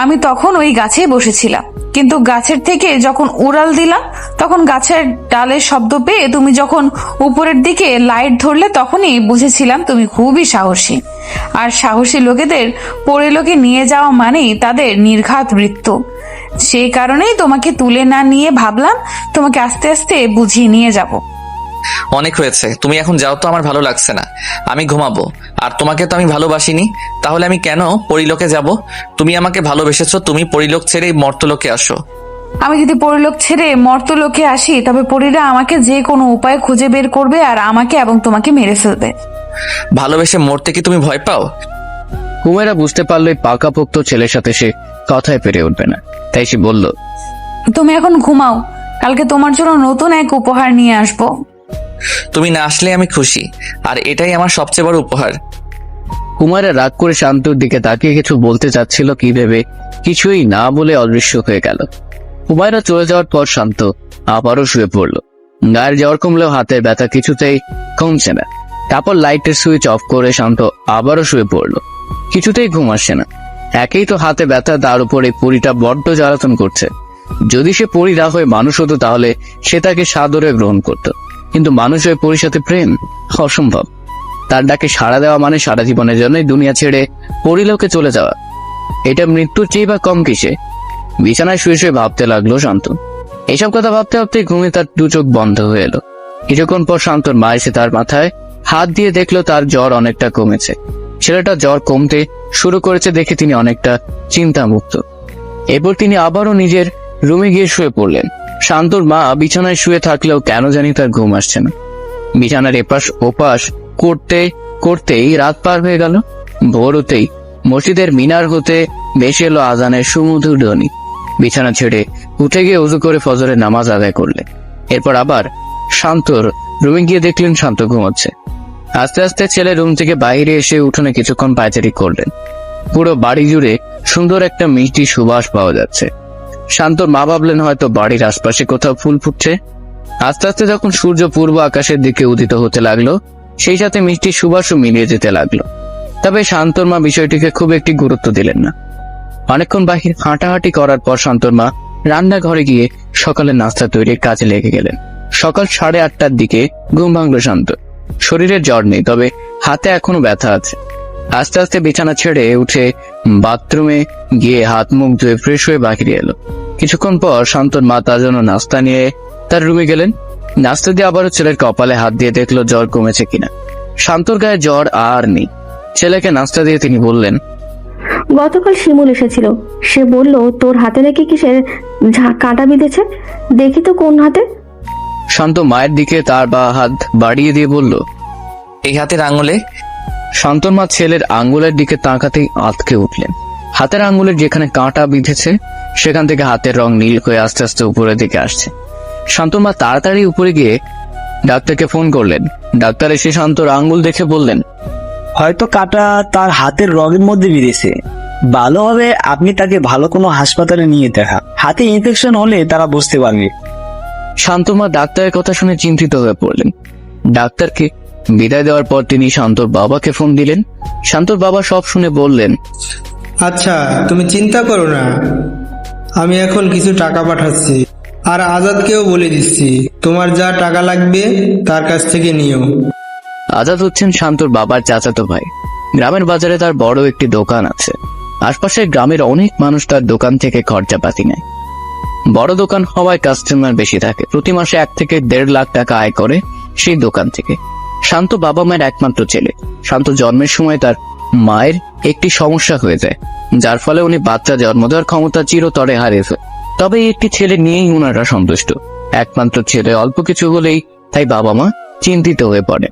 আমি তখন ওই গাছেই বসেছিলাম, কিন্তু গাছের থেকে যখন উড়াল দিলাম তখন গাছের ডালের শব্দ পেয়ে তুমি যখন উপরের দিকে লাইট ধরলে তখনই বুঝেছিলাম তুমি খুবই সাহসী। আর সাহসী লোকেদের পরিলোকে নিয়ে যাওয়া মানেই তাদের নির্ঘাত মৃত্যু। সেই কারণেই তোমাকে তুলে না নিয়ে ভাবলাম তোমাকে আস্তে আস্তে বুঝিয়ে নিয়ে যাব। অনেক হয়েছে, তুমি এখন যাও তো, আমার ভালো লাগছে না। আমি ঘুমাবো। আর তোমাকে তো আমি ভালোবাসিনি, তাহলে আমি কেন পরিলোকে যাব? তুমি আমাকে ভালোবেসেছো, তুমি পরিলোক ছেড়ে মর্তলোকে আসো। আমি যদি পরিলোক ছেড়ে মর্তলোকে আসি তবে পরীরা আমাকে যে কোনো উপায় খুঁজে বের করবে আর আমাকে এবং তোমাকে মেরে ফেলবে। ভালোবেসে মরতে কি তুমি ভয় পাও? হুমায়রা বুঝতে পারলো এই পাকাপোক্ত ছেলের সাথে সে কথায় পেরে উঠবে না, তাই সে বলল, তুমি এখন ঘুমাও, কালকে তোমার জন্য নতুন এক উপহার নিয়ে আসবো। তুমি না আসলে আমি খুশি, আর এটাই আমার সবচেয়ে বড় উপহার। হুমায়রা রাগ করে শান্তর দিকে তাকিয়ে কিছু বলতে চাচ্ছিল কি ভেবে কিছুই না বলে অদৃশ্য হয়ে গেল। হুমায়রা চলে যাওয়ার পর শান্ত আবারও শুয়ে পড়ল। গায়ের জ্বর কমলেও হাতের ব্যথা কিছুতেই কমছে না। তারপর লাইটের সুইচ অফ করে শান্ত আবারও শুয়ে পড়ল। কিছুতেই ঘুম আসছে না। একেই তো হাতে ব্যথা, তার উপরে পরীটা বড্ড জ্বালাতন করছে। যদি সে পরী না হয়ে মানুষ হতো তাহলে সে তাকে সাদরে গ্রহণ করত, কিন্তু মানুষ হয়ে পরীর সাথে প্রেম অসম্ভব। তার ডাকে সাড়া দেওয়া মানে সারা জীবনের জন্য দুনিয়া ছেড়ে পরিলোকে চলে যাওয়া। এটা মৃত্যুর চেয়ে বা কম কিসে? বিছানায় শুয়ে শুয়ে ভাবতে লাগলো শান্ত। এইসব কথা ভাবতে ভাবতে ঘুমে তার দু চোখ বন্ধ হয়ে এলো। কিছুক্ষণ পর শান্তর মা এসে তার মাথায় হাত দিয়ে দেখলো তার জ্বর অনেকটা কমেছে। ছেলেটা জ্বর কমতে শুরু করেছে দেখে তিনি অনেকটা চিন্তামুক্ত। এরপর তিনি আবারও নিজের রুমে গিয়ে শুয়ে পড়লেন। শান্তর মা বিছানায় শুয়ে থাকলেও কেন জানি তার ঘুম আসছে না। বিছানার এপাশ ওপাশ করতে করতেই রাত পার হয়ে গেল। ভোর হতেই মসজিদের মিনার হতে ভেসে এলো আজানের সুমধুর ধ্বনি। বিছানা ছেড়ে উঠে গিয়ে উজু করে ফজরের নামাজ আদায় করলেন। এরপর আবার শান্তর রুমে গিয়ে দেখলেন শান্ত ঘুমাচ্ছে। আস্তে আস্তে ছেলে রুম থেকে বাইরে এসে উঠোনে কিছুক্ষণ পায়চারি করলেন। পুরো বাড়ি জুড়ে সুন্দর একটা মিষ্টি সুবাস পাওয়া যাচ্ছে। শান্তর মা ভাবলেন হয়তো বাড়ির আশপাশে কোথাও ফুল ফুটছে। আস্তে আস্তে যখন সূর্য পূর্ব আকাশের দিকে উদিত হতে লাগলো, সেই সাথে মিষ্টি সুবাসও মিলিয়ে যেতে লাগলো। তবে শান্তর মা বিষয়টিকে খুব একটি গুরুত্ব দিলেন না। অনেকক্ষণ বাহির হাঁটাহাঁটি করার পর শান্তর মা রান্নাঘরে গিয়ে সকালের নাস্তা তৈরির কাজে লেগে গেলেন। সকাল 8:30টার দিকে ঘুম ভাঙল শান্ত। শরীরে জ্বর নেই, তবে হাতে এখনো ব্যথা আছে। আস্তে আস্তে বিছানা ছেড়ে উঠে বাথরুমে গিয়ে হাত মুখ ধুয়ে ফ্রেশ হয়ে বাহিরে এলো। কিছুক্ষণ পর শান্তর মা তার জন্য নাস্তা নিয়ে তার রুমে গেলেন। নাস্তা দিয়ে আবারও ছেলের কপালে হাত দিয়ে দেখলো জ্বর কমেছে কিনা। শান্তর গায়ে জ্বর আর নেই। ছেলেকে নাস্তা দিয়ে তিনি বললেন, গতকাল শিমুল এসেছিল, সে বলল তোর হাতে নাকি কিসের কাঁটা বিঁধেছে, দেখি তো কোন হাতে। শান্ত মায়ের দিকে তার হাত বাড়িয়ে দিয়ে বলল। এই হাতের আঙুলে। শান্তর মা ছেলের আঙ্গুলের দিকে তাকাতেই আঁতকে উঠলেন। হাতের আঙ্গুলের যেখানে কাঁটা বিঁধেছে সেখান থেকে হাতের রং নীল হয়ে আস্তে আস্তে উপরের দিকে আসছে। শান্তর মা তাড়াতাড়ি উপরে গিয়ে ডাক্তারকে ফোন করলেন। ডাক্তার এসে শান্তর আঙ্গুল দেখে বললেন, হয়তো কাটা তার হাতের রগের মধ্যে বিঁধেছে। ভালো হবে আপনি তাকে ভালো কোনো হাসপাতালে নিয়ে দেখা, হাতে ইনফেকশন হলে তারা বুঝতে পারবে। শান্তর মা ডাক্তারের কথা শুনে চিন্তিত হয়ে পড়লেন। ডাক্তারকে বিদায় দেওয়ার পর তিনি শান্তর বাবাকে ফোন দিলেন। শান্তর বাবা সব শুনে বললেন, আচ্ছা, তুমি চিন্তা করো না, আমি এখন কিছু টাকা পাঠাচ্ছি, আর আজাদকেও বলে দিচ্ছি তোমার যা টাকা লাগবে তার কাছ থেকে নিও। আজাদ হচ্ছেন শান্তর বাবার চাচাতো ভাই। গ্রামের বাজারে তার বড় একটি দোকান আছে। আশপাশের গ্রামের অনেক মানুষ তার দোকান থেকে খরচাপাতি নেয়। বড় দোকান হওয়ায় কাস্টমার বেশি থাকে। প্রতি মাসে 1 থেকে 1.5 লাখ টাকা আয় করে সেই দোকান থেকে। শান্ত বাবা মায়ের একমাত্র ছেলে। শান্ত জন্মের সময় তার মায়ের একটি সমস্যা হয়ে যায়, যার ফলে উনি বাচ্চা জন্ম দেওয়ার ক্ষমতা চিরতরে হারিয়ে ফেলে। তবে এই একটি ছেলে নিয়েই উনারা সন্তুষ্ট। একমাত্র ছেলে, অল্প কিছু হলেই তাই বাবা মা চিন্তিত হয়ে পড়ে।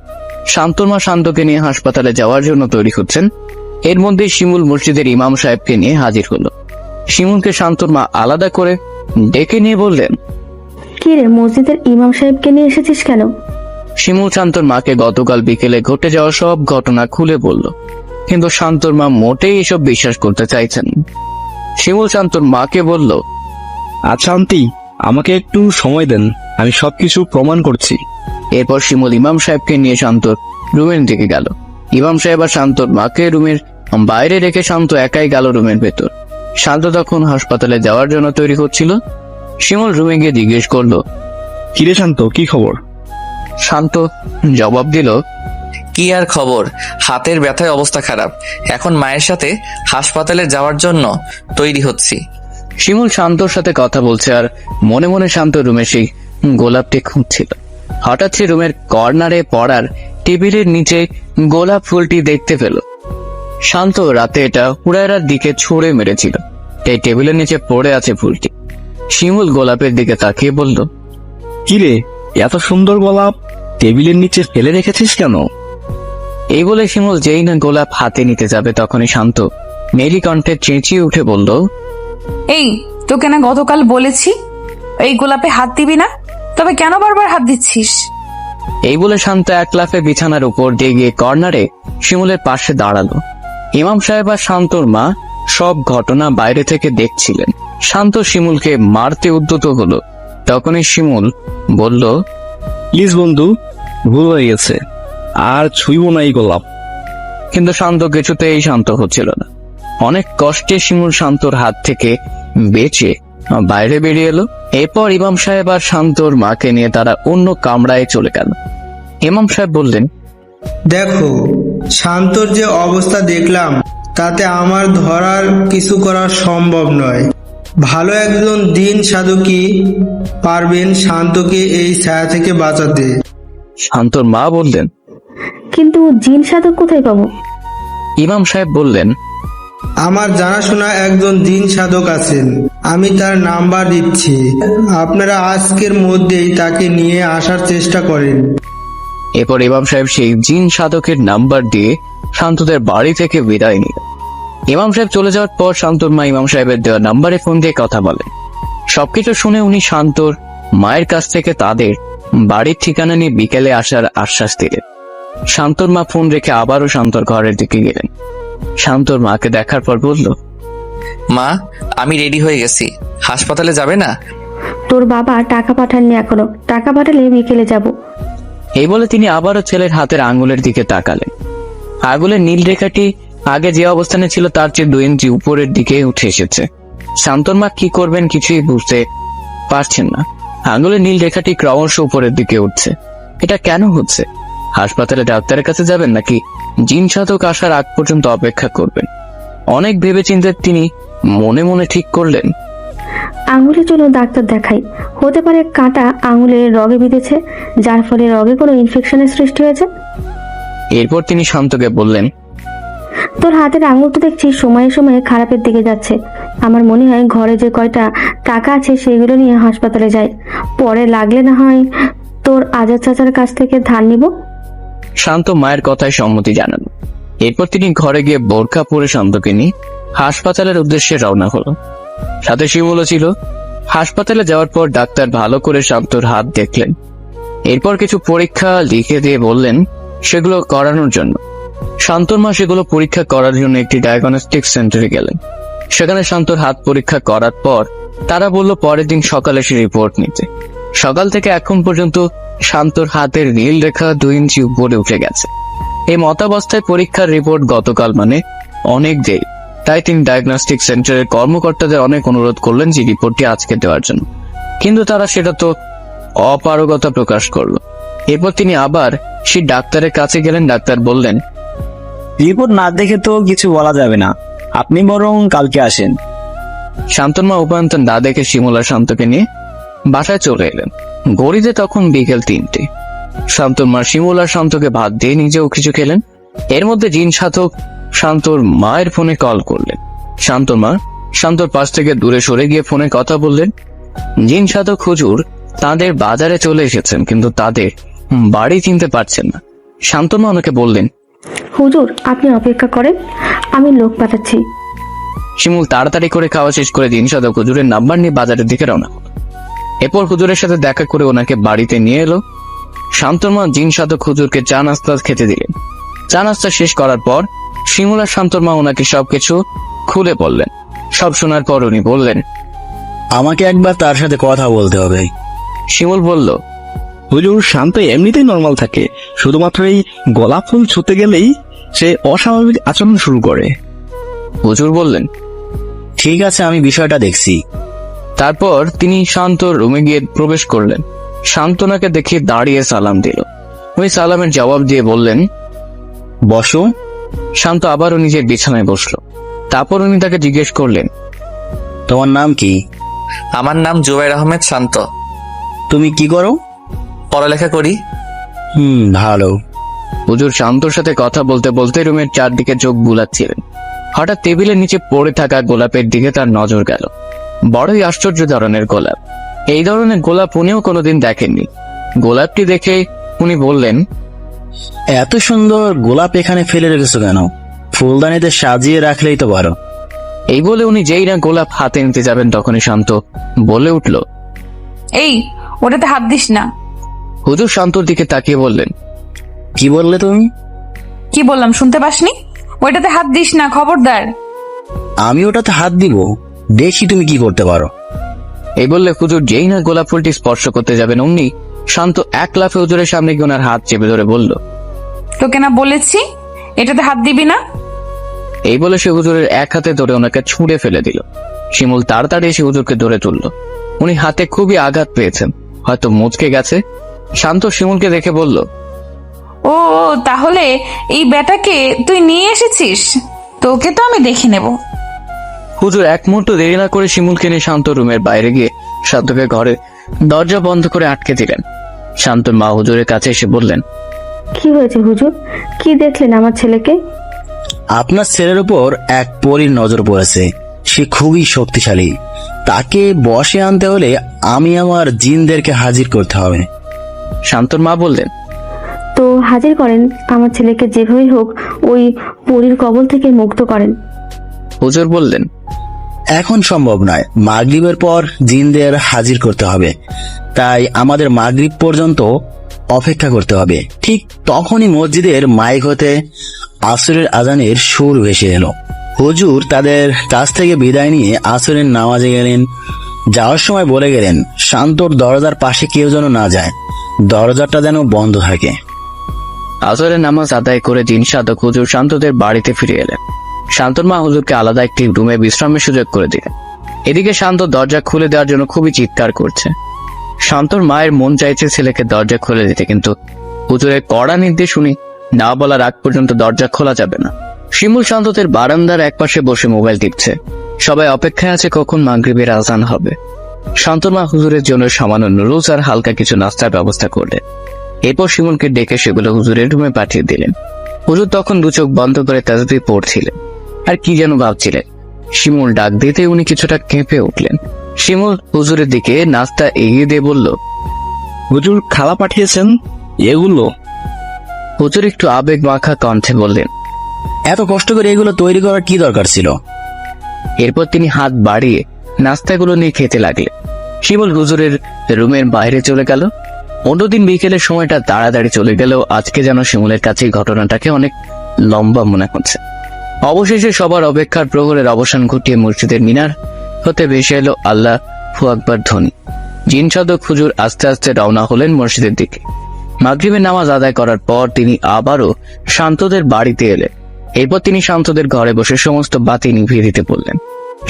শান্তর মা শান্তকে নিয়ে হাসপাতালে যাওয়ার জন্য তৈরি হচ্ছেন। এর মধ্যে শিমুল মসজিদের ইমাম সাহেবকে নিয়ে হাজির হলো। শিমুলকে শান্তর মা আলাদা করে ডেকে নিয়ে বললেন, কি রে, মসজিদের ইমাম সাহেবকে নিয়ে এসেছিস কেন? শিমুল শান্তর মাকে গতকাল বিকেলে ঘটে যাওয়া সব ঘটনা খুলে বলল, কিন্তু শান্তর মা মোটেই এসব বিশ্বাস করতে চাইছেন। শিমুল শান্তর মাকে বলল, আচ্ছা আন্টি, আমাকে একটু সময় দেন, আমি সবকিছু প্রমাণ করছি। এরপর শিমুল ইমাম সাহেবকে নিয়ে শান্তর রুমের দিকে গেল। ইমাম সাহেব আর শান্তর মাকে রুমের বাইরে রেখে শান্ত একাই গেল রুমের ভেতর। শান্ত তখন হাসপাতালে যাওয়ার জন্য তৈরি হচ্ছিল। শিমুল রুমে গিয়ে জিজ্ঞেস করলো, কিরে শান্ত, কি খবর? শান্ত জবাব দিল, কি আর খবর, হাতের ব্যথায় অবস্থা খারাপ। এখন মায়ের সাথে হাসপাতালে যাওয়ার জন্য তৈরি হচ্ছি। শিমুল শান্তর সাথে কথা বলছে আর মনে মনে শান্ত রুমে সেই গোলাপটি খুঁজছিল। হঠাৎ সে রুমের কর্নারে পড়ার টেবিলের নিচে গোলাপ ফুলটি দেখতে পেল। শান্ত রাতে এটা হুড়াইরার দিকে ছুঁড়ে মেরেছিল, এই টেবিলের নিচে পড়ে আছে ফুলটি। শিমুল গোলাপের দিকে তাকিয়ে বলল, কিরে, এত সুন্দর গোলাপ টেবিলের নিচে ফেলে রেখেছিস কেন? এই বলে শিমুল যেই না গোলাপ হাতে নিতে যাবে তখনই শান্ত মেলি কণ্ঠে চেঁচিয়ে উঠে বলল, এই, তোকে না গতকাল বলেছি এই গোলাপে হাত দিবি না, তবে কেন বারবার হাত দিচ্ছিস? এই বলে শান্ত এক লাফে বিছানার উপর দিয়ে গিয়ে কর্নারে শিমুলের পাশে দাঁড়ালো। ইমাম সাহেব আর শান্তর মা সব ঘটনা বাইরে থেকে দেখছিলেন। শান্ত শিমুলকে মারতে উদ্যত হলো। তখনই শিমুল বলল, প্লিজ বন্ধু, ভুল হয়ে গেছে, আর ছুঁইব না এই গোলাপ। কিন্তু শান্ত কিছুতেই শান্ত হচ্ছিল না। অনেক কষ্টে শিমুল শান্তর হাত থেকে বেঁচে বাইরে বেরিয়ে এলো। এরপর ইমাম সাহেব আর শান্তর মাকে নিয়ে তারা অন্য কামরায় চলে গেল। ইমাম সাহেব বললেন, দেখো, শান্তর যে অবস্থা দেখলাম তাতে আমার ধরার কিছু করা সম্ভব নয়। ভালো একজন দিন সাধকই পারবেন শান্তকে এই ছায়া থেকে বাঁচাতে। শান্তর মা বললেন, কিন্তু জিন সাধক কোথায় পাবো? ইমাম সাহেব বললেন, আমার জানাশোনা একজন জিন সাধক আছেন, আমি তার নাম্বার দিচ্ছি, আপনারা আজকের মধ্যেই তাকে নিয়ে আসার চেষ্টা করেন। এরপর ইমাম সাহেব সেই জিন সাধকের নাম্বার দিয়ে শান্তদের বাড়ি থেকে বিদায় নিল। ইমাম সাহেব চলে যাওয়ার পর শান্তর মা ইমাম সাহেবের দেওয়া নাম্বারে ফোন দিয়ে কথা বলেন। সবকিছু শুনে উনি শান্তর মায়ের কাছ থেকে তাদের বাড়ির ঠিকানা নিয়ে বিকেলে আসার আশ্বাস দিলেন। শান্তর মা ফোন রেখে আবারও শান্তর ঘরের দিকে গেলেন। শান্তর মাকে দেখার পর বলল, মা, আমি রেডি হয়ে গেছি, হাসপাতালে যাবে না? তোর বাবা টাকা পাঠাননি এখনো, টাকা পাঠালে বিকেলে যাব। এই বলে তিনি আবারও ছেলের হাতের আঙ্গুলের দিকে তাকালেন। আঙ্গুলের নীল রেখাটি আগে যে অবস্থানে ছিল তার চেয়ে 2 ইঞ্চি উপরের দিকে উঠে এসেছে। শান্তর মা কি করবেন কিছুই বুঝতে পারছেন না। আঙুলের নীল রেখাটি ক্রমশ উপরের দিকে উঠছে। এটা কেন হচ্ছে? হাসপাতালে ডাক্তারের কাছে যাবেন নাকি জিন সাধক আসার আগ পর্যন্ত অপেক্ষা করবেন? অনেক ভেবেচিন্তে তিনি মনে মনে ঠিক করলেন, আঙুলের জন্য ডাক্তার দেখাই। হতে পারে কাঁটা আঙুলে রগে বিঁধেছে, যার ফলে রগে কোনো ইনফেকশনের সৃষ্টি হয়েছে। এরপর তিনি শান্তকে বললেন, তোর হাতের আঙুল তো দেখছি সময়ে সময়ে খারাপের দিকে যাচ্ছে। আমার মনে হয় ঘরে যে কয়টা টাকা আছে সেগুলো নিয়ে হাসপাতালে যাই, পরে লাগলে না হয় তোর আজাদ চাচার কাছ থেকে ধার নিব। শান্ত মায়ের কথায় সম্মতি জানান। এরপর তিনি ঘরে গিয়ে বোরকা পরে শান্তকে নিয়ে হাসপাতালের উদ্দেশ্যে রওনা হলো। সাথে শিমুলও ছিল। হাসপাতালে যাওয়ার পর ডাক্তার ভালো করে শান্তর হাত দেখলেন। এরপর কিছু পরীক্ষা লিখে দিয়ে বললেন সেগুলো করানোর জন্য। শান্তর মা সেগুলো পরীক্ষা করার জন্য একটি ডায়াগনস্টিক সেন্টারে গেলেন। সেখানে শান্তর হাত পরীক্ষা করার পর তারা বলল পরের দিন সকালে সে রিপোর্ট নিতে। সকাল থেকে এখন পর্যন্ত শান্তর হাতের নীল রেখা 2 ইঞ্চি উপরে উঠে গেছে। এই মতাবস্থায় পরীক্ষার রিপোর্ট গতকাল মানে অনেক দেরি। তাই তিনি ডায়াগনস্টিক সেন্টারের কর্মকর্তাদের অনেক অনুরোধ করলেন যে রিপোর্টটি আজকে দেওয়ার জন্য, কিন্তু তারা সেটা তো অপারগতা প্রকাশ করলো। এরপর তিনি আবার সেই ডাক্তারের কাছে গেলেন। ডাক্তার বললেন, রিপোর্ট না দেখে তো কিছু বলা যাবে না, আপনি বরং কালকে আসেন। শান্তর মা উপায়ন্তর না দেখে শিমুলা শান্তকে নিয়ে বাসায় চলে এলেন। ঘড়িতে তখন বিকেল 3টে। শান্তর মা শিমুলা শান্তকে ভাত দিয়ে নিজেও কিছু খেলেন। এর মধ্যে জিন সাধক শান্তর মায়ের ফোনে কল করলেন। শান্তর মা শান্তর পাশ থেকে দূরে সরে গিয়ে ফোনে কথা বললেন। জিন সাধক হুজুর তাদের বাজারে চলে এসেছেন, কিন্তু তাদের বাড়ি চিনতে পারছেন না। শান্তর মা ওনাকে বললেন, হুজুর আপনি অপেক্ষা করেন, আমি লোক পাঠাচ্ছি। শিমুল তাড়াতাড়ি করে খাওয়া শেষ করে জিন সাধক হুজুরের নাম্বার নিয়ে বাজারের দিকে রওনা হলো। এরপর হুজুরের সাথে দেখা করে ওনাকে বাড়িতে নিয়ে এলো। শান্তর মা জিন সাধক হুজুরকে চা নাস্তা খেতে দিলেন। চা নাস্তা শেষ করার পর শিমুলা শান্তর মা ওনাকে সবকিছু খুলে বললেন। সব শোনার পর উনি বললেন, আমাকে একবার তার সাথে কথা বলতে হবে। শিমুল বলল, হুজুর শান্ত এমনিতেই নর্মাল থাকে, শুধুমাত্র এই গোলাপ ফুল ছুঁতে গেলেই সে অস্বাভাবিক আচরণ শুরু করে। হুজুর বললেন, ঠিক আছে, আমি বিষয়টা দেখছি। তারপর তিনি শান্তর রুমে গিয়ে প্রবেশ করলেন। শান্তনাকে দেখে দাঁড়িয়ে সালাম দিল। ওই সালামের জবাব দিয়ে বললেন, বসো। শান্ত আবারও নিজের বিছানায় বসলো। তারপর উনি তাকে জিজ্ঞেস করলেন, তোমার নাম কি? আমার নাম জুবাইর আহমেদ শান্ত। তুমি কি করো? পড়ালেখা করি। ভালো। হুজুর শান্তর সাথে কথা বলতে বলতে রুমের চারদিকে চোখ বুলাচ্ছিলেন। হঠাৎ টেবিলের নিচে পড়ে থাকা গোলাপের দিকে তার নজর গেল। বড়ই আশ্চর্য ধরনের গোলাপ। এই ধরনের গোলাপ উনিও কোনোদিন দেখেননি। গোলাপটি দেখে উনি বললেন, এত সুন্দর গোলাপ এখানে ফেলে রেখেছো কেন? ফুলদানিতে সাজিয়ে রাখলেই তো পারো। এই বলে উনি যেই না গোলাপ হাতে নিতে যাবেন তখনই শান্ত বলে উঠল, এই ওটাতে হাত দিস না। হুজুর শান্তর দিকে তাকিয়ে বললেন, কি বললে তুমি? কি বললাম শুনতে পাসনি? ওইটাতে হাত দিস না, খবরদার। আমি ওটাতে হাত দিব, দেখি তুমি কি করতে পারো। এই বললে হুজুর যেই না গোলাপ ফুলটি স্পর্শ করতে যাবেন অমনি শান্ত এক লাফে হুজুরের সামনে গিয়ে ওনার হাত চেপে ধরে বলল, তোকে না বলেছি এটাতে হাত দিবি না? এই বলে সে হুজুরের এক হাতে ধরে ওনাকে ছুঁড়ে ফেলে দিল। শিমুল তাড়াতাড়ি এসে হুজুরকে ধরে তুলল। উনি হাতে খুবই আঘাত পেয়েছেন, হয়তো মুচকে গেছে। শান্ত শিমুলকে দেখে বলল, ও তাহলে এই বেটাকে তুই নিয়ে এসেছিস, তোকে তো আমি দেখে নেব। হুজুর এক মুহূর্ত দেরি না করে শিমুলকে নিয়ে শান্ত রুমের বাইরে গিয়ে শান্তকে ঘরে দরজা বন্ধ করে আটকে দিলেন। শান্তর মা হুজুরের কাছে এসে বললেন, কি হয়েছে হুজুর? কি দেখলেন আমার ছেলেকে? আপনার ছেলের উপর এক পরীর নজর পড়েছে। সে খুবই শক্তিশালী। তাকে বশে আনতে হলে আমি আমার জিনদেরকে হাজির করতে হবে। শান্তর মা বললেন, তো হাজির করেন, আমার ছেলেকে যেভাবেই হোক ওই পরীর কবল থেকে মুক্ত করেন। হুজুর বললেন, এখন সম্ভব নয়, মাগরিবের পর জিনদের হাজির করতে হবে। তাই আমাদের মাগরিব পর্যন্ত অপেক্ষা করতে হবে। ঠিক তখনই মসজিদের মাইক হতে আসরের আজানের সুর ভেসে এলো। হুজুর তাদের কাছ থেকে বিদায় নিয়ে আসরের নামাজে গেলেন। যাওয়ার সময় বলে গেলেন, শান্তর দরজার পাশে কেউ যেন না যায়, দরজাটা যেন বন্ধ থাকে। আসরের নামাজ আদায় করে জিন সাধক হুজুর শান্তদের বাড়িতে ফিরে এলেন। শান্তর মা হুজুরকে আলাদা একটি রুমে বিশ্রামের সুযোগ করে দিলেন। এদিকে শান্ত দরজা খুলে দেওয়ার জন্য খুবই চিৎকার করছে। শান্তর মায়ের মন চাইছে ছেলেকে দরজা খুলে দিতে, কিন্তু হুজুরের কড়া নির্দেশ শুনি না বলার আগ পর্যন্ত দরজা খোলা যাবে না। শিমুল শান্তদের বারান্দার একপাশে বসে মোবাইল টিপছে। সবাই অপেক্ষায় আছে কখন মাগরিবের আজান হবে। শান্তর মা হুজুরের জন্য সামান্য নুডলস আর হালকা কিছু নাস্তার ব্যবস্থা করলেন। এরপর শিমুলকে ডেকে সেগুলো হুজুরের রুমে পাঠিয়ে দিলেন। হুজুর তখন দু চোখ বন্ধ করে তাসবিহ পড়ছিলেন আর কি যেন ভাবছিলেন। শিমুল ডাক দিতে উনি কিছুটা কেঁপে উঠলেন। শিমুল হুজুরের দিকে নাস্তা এগিয়ে দিয়ে বলল, হুজুর খালা পাঠিয়েছেন এগুলো? হুজুর একটু আবেগ মাখা কণ্ঠে বললেন। এত কষ্ট করে এগুলো তৈরি করার কি দরকার ছিল? এরপর তিনি হাত বাড়িয়ে নাস্তাগুলো নিয়ে খেতে লাগলেন। শিমুল হুজুরের রুমের বাইরে চলে গেল। অন্যদিন বিকেলের সময়টা তাড়াতাড়ি চলে গেলেও আজকে যেন শিমুলের কাছে এই ঘটনাটাকে অনেক লম্বা মনে হচ্ছে। অবশেষে সবার অপেক্ষার প্রহরের অবসান ঘটিয়ে মসজিদের মিনার হতে ভেসে এলো আল্লাহু আকবার ধ্বনি। জিন সাধক হুজুর আস্তে আস্তে রওনা হলেন মসজিদের দিকে। মাগরিবের নামাজ আদায় করার পর তিনি আবারও শান্তদের বাড়িতে এলেন। এরপর তিনি শান্তদের ঘরে বসে সমস্ত বাতি নিভিয়ে দিতে বললেন।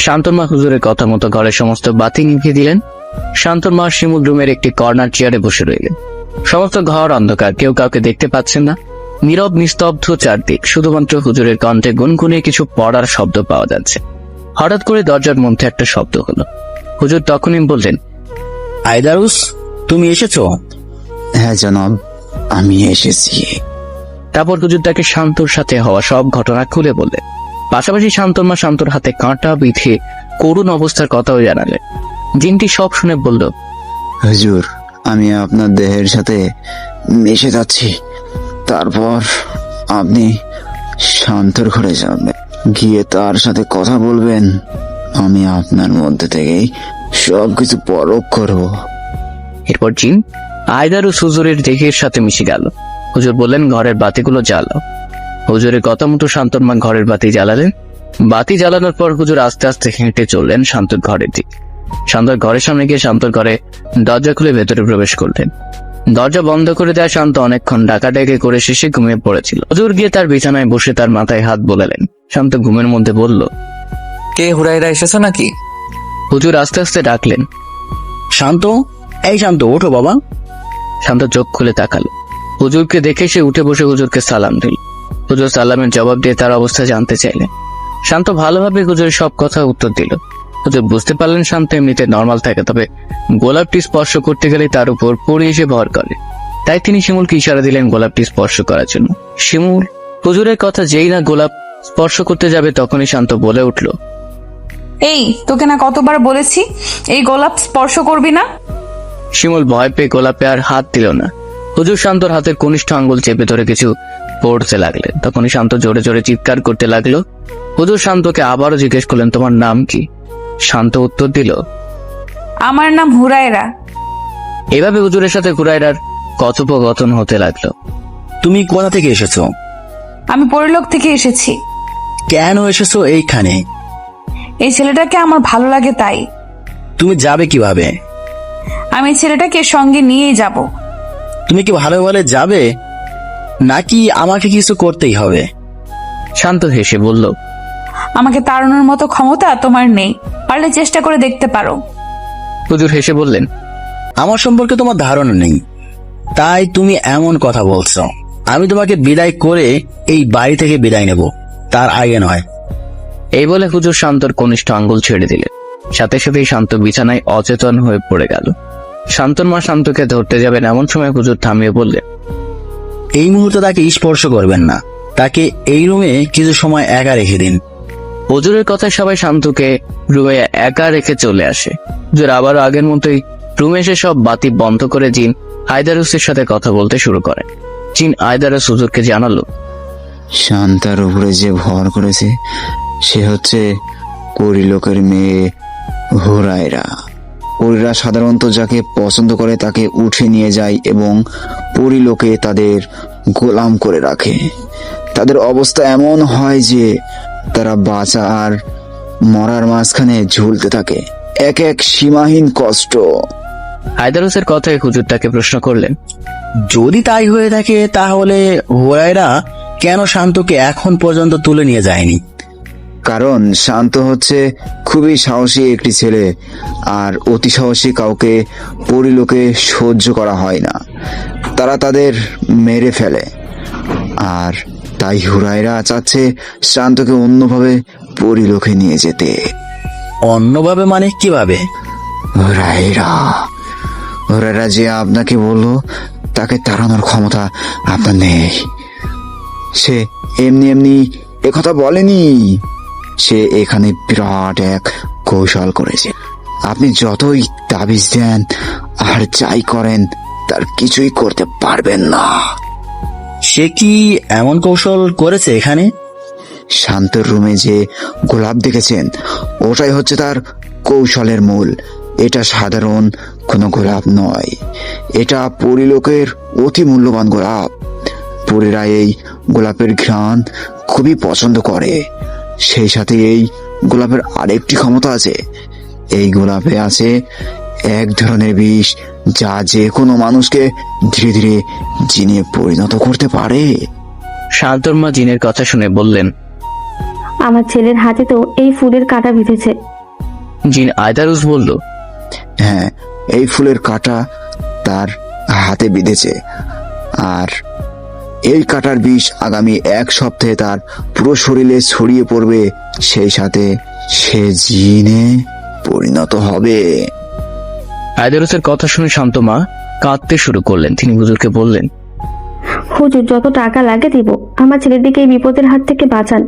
শান্তর মা হুজুরের কথা মতো ঘরের সমস্ত বাতি নিভিয়ে দিলেন। শান্তর মা শিমুল রুমের একটি কর্নার চেয়ারে বসে রইলেন। সমস্ত ঘর অন্ধকার, কেউ কাউকে দেখতে পাচ্ছেন না। নীরব নিস্তব্ধ চারদিক, শুধুমাত্র হুজুরের কণ্ঠে গুনগুনে কিছু পড়ার শব্দ পাওয়া যাচ্ছে। হঠাৎ করে দরজার মধ্যে একটা শব্দ হলো। হুজুর তখনই বললেন, আইদারুস, তুমি এসেছো? হ্যাঁ জনাব, আমি এসেছি। তারপর হুজুর তাকে শান্তর সাথে হওয়া সব ঘটনা খুলে বললেন। পাশাপাশি শান্তর মা শান্তর হাতে কাঁটা বিঁধে করুণ অবস্থার কথাও জানালেন। জিনটি সব শুনে বলল, হুজুর, আমি আপনার দেহের সাথে মিশে যাচ্ছি। তারপর আপনি শান্তর ঘরে যাবেন, গিয়ে তার সাথে কথা বলবেন। আমি আপনার মধ্যে থেকেই সবকিছু পরখ করব। এরপর জিন আয়দারুস হুজুরের দেহের সাথে মিশে গেল। হুজুর বললেন, ঘরের বাতিগুলো জ্বালাও। হুজুরের কথা মতো শান্তর মা ঘরের বাতি জ্বালালেন। বাতি জ্বালানোর পর হুজুর আস্তে আস্তে হেঁটে চললেন শান্তর ঘরের দিকে। শান্তর ঘরের সামনে গিয়ে শান্তর ঘরে দরজা খুলে ভেতরে প্রবেশ করলেন। দরজা বন্ধ করে দেওয়া শান্ত অনেকক্ষণ ডাকাডাকি করে শেষে ঘুমিয়ে পড়েছিল। হুজুর গিয়ে তার বিছানায় বসে তার মাথায় হাত বোলালেন। শান্ত ঘুমের মধ্যে বলল, কে হুরাইরা এসেছো নাকি? হুজুর আস্তে আস্তে ডাকলেন, শান্ত, এই শান্ত, ওঠো বাবা। শান্ত চোখ খুলে তাকালো। হুজুরকে দেখে সে উঠে বসে হুজুরকে সালাম দিল। হুজুর সালামের জবাব দিয়ে তার অবস্থা জানতে চাইলেন। শান্ত ভালোভাবে হুজুরের সব কথা উত্তর দিল। হুজুর বুঝতে পারলেন শান্ত এমনিতে নর্মাল থাকে, তবে গোলাপটি স্পর্শ করতে গেলে তার উপর পড়ে এসে ভর করে। তাই তিনি শিমুলকে ইশারা দিলেন গোলাপটি স্পর্শ করার জন্য। শিমুল হুজুরের কথা যেই না গোলাপ স্পর্শ করতে যাবে তখনই শান্ত বলে উঠল, এই তোকে না কতবার বলেছি এই গোলাপ স্পর্শ করবি না। শিমুল ভয় পেয়ে গোলাপে আর হাত দিল না। হুজুর শান্তর হাতের কনিষ্ঠ আঙ্গুল চেপে ধরে কিছু পড়তে লাগলেন। তখনই শান্ত জোরে জোরে চিৎকার করতে লাগলো। হুজুর শান্তকে আবারও জিজ্ঞেস করলেন, তোমার নাম কি? শান্ত উত্তর দিল, আমার নাম হুরায়রা। এভাবে হুজুরের সাথে হুরায়রার কথোপকথন হতে লাগলো। তুমি কোথা থেকে এসেছো? আমি পরিলোক থেকে এসেছি। কেন এসেছো এইখানে? এই ছেলেটাকে আমার ভালো লাগে তাই। তুমি যাবে কিভাবে? আমি ছেলেটাকে সঙ্গে নিয়েই যাব। তুমি কি ভালো ভালো যাবে, নাকি আমাকে কিছু করতেই হবে? শান্ত হেসে বলল, আমাকে তাড়ানোর মতো ক্ষমতা তোমার নেই, পারলে চেষ্টা করে দেখতে পারো। হুজুর হেসে বললেন, আমার সম্পর্কে তোমার ধারণা নেই, তাই তুমি এমন কথা বলছো। আমি তোমাকে বিদায় করে এই বাড়ি থেকে বিদায় নেব, তার আগে নয়। এই বলে হুজুর শান্তর কনিষ্ঠ আঙ্গুল ছেড়ে দিলেন। সাথে সাথেই শান্ত বিছানায় অচেতন হয়ে পড়ে গেল। শান্তর মা শান্তকে ধরতে যাবেন এমন সময় হুজুর থামিয়ে বললেন, এই মুহূর্তে তাকে স্পর্শ করবেন না, তাকে এই রুমে কিছু সময় একা রেখে দিন। হুজুরের কথায় সবাই শান্তকে রুমে একা রেখে চলে আসে। হুজুর আবারও আগের মতোই রুমে এসে সব বাতি বন্ধ করে জিন আয়দারুসের সাথে কথা বলতে শুরু করে। জিন আয়দারুস হুজুরকে জানালো, শান্তার উপরে যে ভর করেছে সে হচ্ছে পরিলোকের মেয়ে হুরায়রা। পরীরা সাধারণত যাকে পছন্দ করে তাকে উঠে নিয়ে যায় এবং পরিলোকে তাদের গোলাম করে রাখে। তাদের অবস্থা এমন হয় যে তারা বাঁচা আর মরার মাঝখানে ঝুলতে থাকে, এক এক সীমাহীন কষ্ট। আয়দারুসের কথায় হুজুর তাকে প্রশ্ন করলেন, যদি তাই হয়ে থাকে তাহলে হুরায়রা কেন শান্তকে এখন পর্যন্ত তুলে নিয়ে যায়নি? কারণ শান্ত হচ্ছে খুবই সাহসী একটি ছেলে, আর অতি সাহসী কাউকে পরিলোকে সহ্য করা হয় না, তারা তাদের মেরে ফেলে। আর তাই হুরায়রা চাচ্ছে শান্তকে অন্যভাবে পরিলোকে নিয়ে যেতে। অন্যভাবে মানে কিভাবে? হুরায়রা যে আপনাকে বললো তাকে তাড়ানোর ক্ষমতা আপনার নেই। সে এমনি এমনি একথা বলেনি, সে এখানে বিরাট এক কৌশল করেছে। আপনি যতই তাবিজ দেন আর যাই করেন তার কিছুই করতে পারবেন না। সে কি এমন কৌশল করেছে এখানে? শান্তর রুমে যে গোলাপ দেখেছেন ওটাই হচ্ছে তার কৌশলের মূল। এটা সাধারণ কোনো গোলাপ নয়, এটা পরিলোকের অতি মূল্যবান গোলাপ। পরীরা এই গোলাপের ঘ্রাণ খুবই পছন্দ করে। সেই সাথে এই গোলাপের আরেকটি ক্ষমতা আছে, এই গোলাপে আছে এক ধরনের বিষ যা যে কোনো মানুষকে ধীরে ধীরে জিনে পরিণত করতে পারে। শান্তর মা জিনের কথা শুনে বললেন, আমার ছেলের হাতে তো এই ফুলের কাঁটা বিঁধেছে। জিন আয়দারুস বলল, হ্যাঁ, এই ফুলের কাঁটা তার হাতে বিঁধেছে, আর এই কাঁটার বিষ আগামী এক সপ্তাহে তার পুরো শরীরে ছড়িয়ে পড়বে, সেই সাথে সে জিনে পরিণত হবে। আয়দারুসের কথা শুনে শান্ত মা কাঁদতে শুরু করলেন। তিনি হুজুরকে বললেন, হুজুর, যত টাকা লাগে দিব, আমার ছেলেটিকে এই বিপদের হাত থেকে বাঁচান।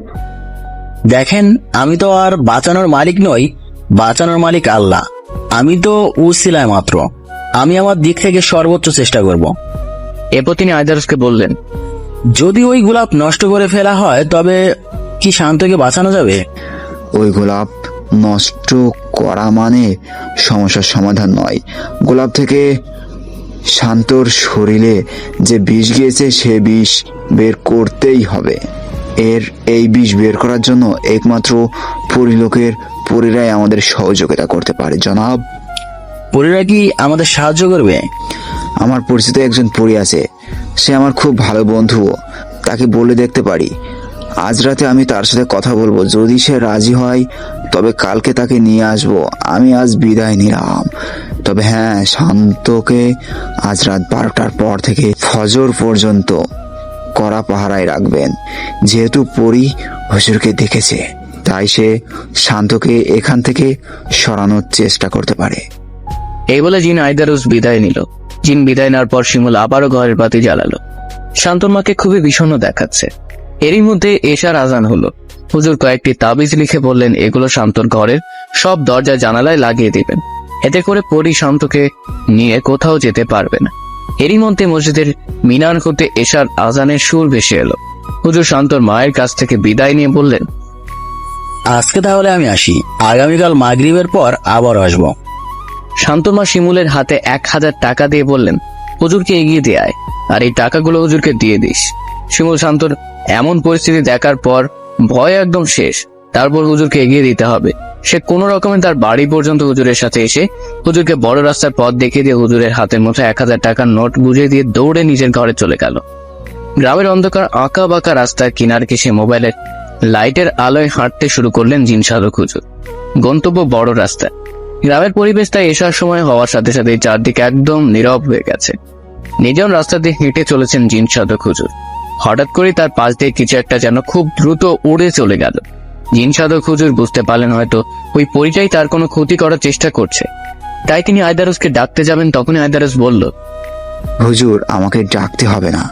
দেখেন, আমি তো আর বাঁচানোর মালিক নই, বাঁচানোর মালিক আল্লাহ। আমি তো উসিলায় মাত্র, আমি আমার দিক থেকে সর্বোচ্চ চেষ্টা করব। এরপর তিনি আয়দারুসকে বললেন, যদি ওই গোলাপ নষ্ট করে ফেলা হয় তবে কি শান্তকে বাঁচানো যাবে? ওই গোলাপ নষ্ট করা মানে সমস্যার সমাধান নয়। গোলাপ থেকে শান্তর শরীরে যে বিষ গিয়েছে সে বিষ বের করতেই হবে। এই বিষ বের করার জন্য একমাত্র পরিলোকের পরীরাই আমাদের সহযোগিতা করতে পারে জনাব। পরীরা কি আমাদের সাহায্য করবে? আমার পরিচিত একজন পরী আছে, সে আমার খুব ভালো বন্ধু, তাকে বলে দেখতে পারি। আজ রাতে আমি তার সাথে কথা বলবো, যদি সে রাজি হয় তবে কালকে তাকে নিয়ে আসবো। আমি আজ বিদায় নিলাম, তবে হ্যাঁ, শান্তকে আজ রাত 12টার পর থেকে ফজর পর্যন্ত কড়া পাহারায় রাখবেন। যেহেতু পরী হুজুরকে দেখেছে তাই সে শান্তকে এখান থেকে সরানোর চেষ্টা করতে পারে। এই বলে জিন আয়দারুস বিদায় নিল। জিন বিদায় নেওয়ার পর শিমুল আবারও ঘরের বাতি জ্বালালো। শান্তর মাকে খুবই বিষণ্ণ দেখাচ্ছে। এরই মধ্যে এশার আজান হলো। হুজুর কয়েকটি তাবিজ লিখে বললেন, এগুলো শান্তর ঘরের সব দরজা জানালায় লাগিয়ে দিবেন, এতে করে পরী শান্তকে নিয়ে কোথাও যেতে পারবে না। এরই মধ্যে মসজিদের মিনার হতে এশার আজানের সুর ভেসে এলো। হুজুর শান্তর মায়ের কাছ থেকে বিদায় নিয়ে বললেন, আজকে তাহলে আমি আসি, আগামীকাল মাগরিবের পর আবার আসবো। শান্তমা শিমুলের হাতে 1000 টাকা দিয়ে বললেন, হুজুরকে এগিয়ে দিয়ে আয়, আর এই টাকাগুলো হুজুরকে দিয়ে দিস। শিমুল শান্তর এমন পরিস্থিতি দেখার পর ভয় একদম শেষ। তারপর হুজুরকে এগিয়ে দিতে হবে। সে কোনো রকমে তার বাড়ি পর্যন্ত হুজুরের সাথে এসে হুজুরকে বড় রাস্তার পথ দেখিয়ে দিয়ে হুজুরের হাতের মতো 1000 টাকার নোট বুঝিয়ে দিয়ে দৌড়ে নিজের ঘরে চলে গেল। গ্রামের অন্ধকার আঁকা বাঁকা রাস্তার কিনার ঘেঁষে মোবাইলের লাইটের আলোয় হাঁটতে শুরু করলেন জিন সাধক হুজুর। গন্তব্য বড় রাস্তা। গ্রামের পরিবেশ তাই এসার সময় হওয়ার সাথে সাথে চারদিকে একদম নীরব হয়ে গেছে। নির্জন রাস্তা দিয়ে হেঁটে চলেছেন জিন সাধক হুজুর। হঠাৎ করে তার পাশ দিয়ে কিছু একটা যেন খুব দ্রুত উড়ে চলে গেল। জিন সাধক হুজুর বুঝতে পারলেন হয়তো ওই পরিটাই তার কোনো ক্ষতি করার চেষ্টা করছে। তাই তিনি আয়দারুসকে ডাকতে যাবেন, তখনই আয়দারুস বলল, হুজুর, আমাকে ডাকতে হবে না,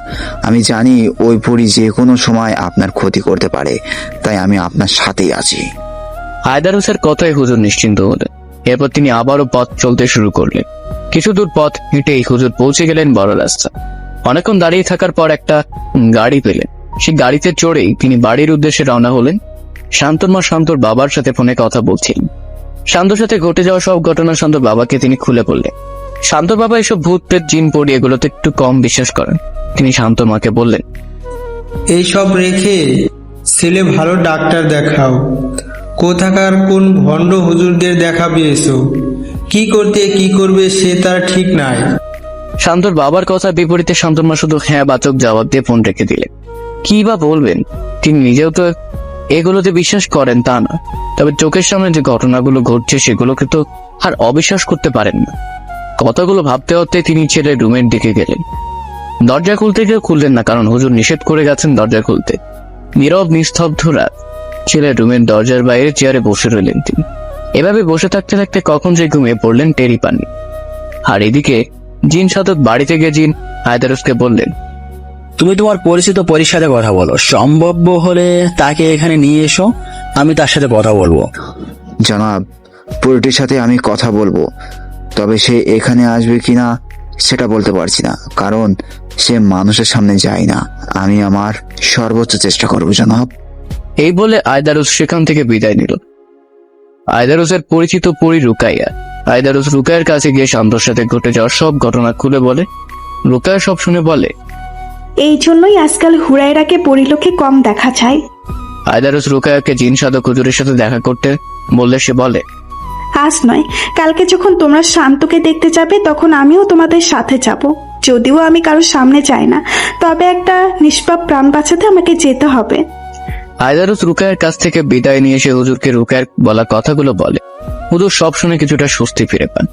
আমি জানি ওই পরী যে কোনো সময় আপনার ক্ষতি করতে পারে, তাই আমি আপনার সাথেই আছি। আয়দারুসের কথায় হুজুর নিশ্চিন্ত হলেন। এরপর তিনি আবারও পথ চলতে শুরু করলেন। কিছু দূর পথ হেঁটেই হুজুর পৌঁছে গেলেন বড় রাস্তা। অনেকক্ষণ দাঁড়িয়ে থাকার পর একটা গাড়ি পেলেন। সেই গাড়িতে চড়েই তিনি বাড়ির উদ্দেশ্যে রওনা হলেন। শান্তর মা শান্তর বাবার সাথে ফোনে কথা বলছিলেন। শান্তর সাথে ঘটে যাওয়া সব ঘটনা শান্তর বাবাকে তিনি খুলে বললেন। শান্তর বাবা এসব ভূত প্রেত জিন পড়ি এগুলোতে একটু কম বিশ্বাস করেন। তিনি শান্তর মাকে বললেন, এইসব রেখে ছেলে ভালো ডাক্তার দেখাও। কোথাকার কোন ভণ্ড হুজুরদের দেখা পেয়েছো? কি করতে কি করবে সে তার ঠিক নাই। শান্তর বাবার কথার বিপরীতে শান্তর মা শুধু হ্যাঁ বাচক জবাব দিয়ে ফোন রেখে দিলেন। কি বা বলবেন, তিনি নিজেও তো এগুলোতে বিশ্বাস করেন তা না, তবে চোখের সামনে যে ঘটনাগুলো ঘটছে সেগুলোকে তো আর অবিশ্বাস করতে পারেন না। কথাগুলো ভাবতে হতে তিনি ছেলের রুমের দিকে গেলেন। দরজা খুলতে গিয়ে খুললেন না, কারণ হুজুর নিষেধ করে গেছেন দরজা খুলতে। নীরব নিস্তব্ধ রাত, ছেলের রুমের দরজার বাইরে চেয়ারে বসে রইলেন তিনি। এভাবে বসে থাকতে থাকতে কখন যে ঘুমিয়ে পড়লেন টেরি পাননি। আর এদিকে জিন সাধক বাড়িতে গিয়ে জিন হায়দারুসকে বললেন, তুমি তোমার পরিচিত পরীর সাথে কথা বলো, সম্ভব হলে তাকে এখানে নিয়ে এসো, আমি তার সাথে কথা বলবো। জনাব, পরিটির সাথে আমি কথা বলবো, তবে সে এখানে আসবে কিনা সেটা বলতে পারছি না, কারণ সে মানুষের সামনে যায় না। আমি আমার সর্বোচ্চ চেষ্টা করবো জনাব। এই বলে আয়দারুস সেখান থেকে বিদায় নিল। আয়দারুসের পরিচিত পরী রুকাইয়া। আয়দারুস রুকাইয়ের কাছে গিয়ে শান্তর সাথে ঘটে যাওয়ার সব ঘটনা খুলে বলে। রুকাইয়া সব শুনে বলে, এই জন্যই আজকাল হুরায়রাকে পরিলোকে কম দেখা যায়। আয়দারুস রুকাইয়াকে জিন সাধক হুজুরের সাথে দেখা করতে বললে সে বলে, আজ নয়, কালকে যখন তোমরা শান্তকে দেখতে যাবে তখন আমিও তোমাদের সাথে যাব। যদিও আমি কারোর সামনে যাই না, তবে একটা নিষ্পাপ প্রাণ বাঁচাতে আমাকে যেতে হবে। আয়দারুস রুকাইয়ের কাছ থেকে বিদায় নিয়ে এসে হুজুরকে রুকাইয়ের বলা কথাগুলো বলে। হুজুর সব শুনে কিছুটা স্বস্তি ফিরে পান।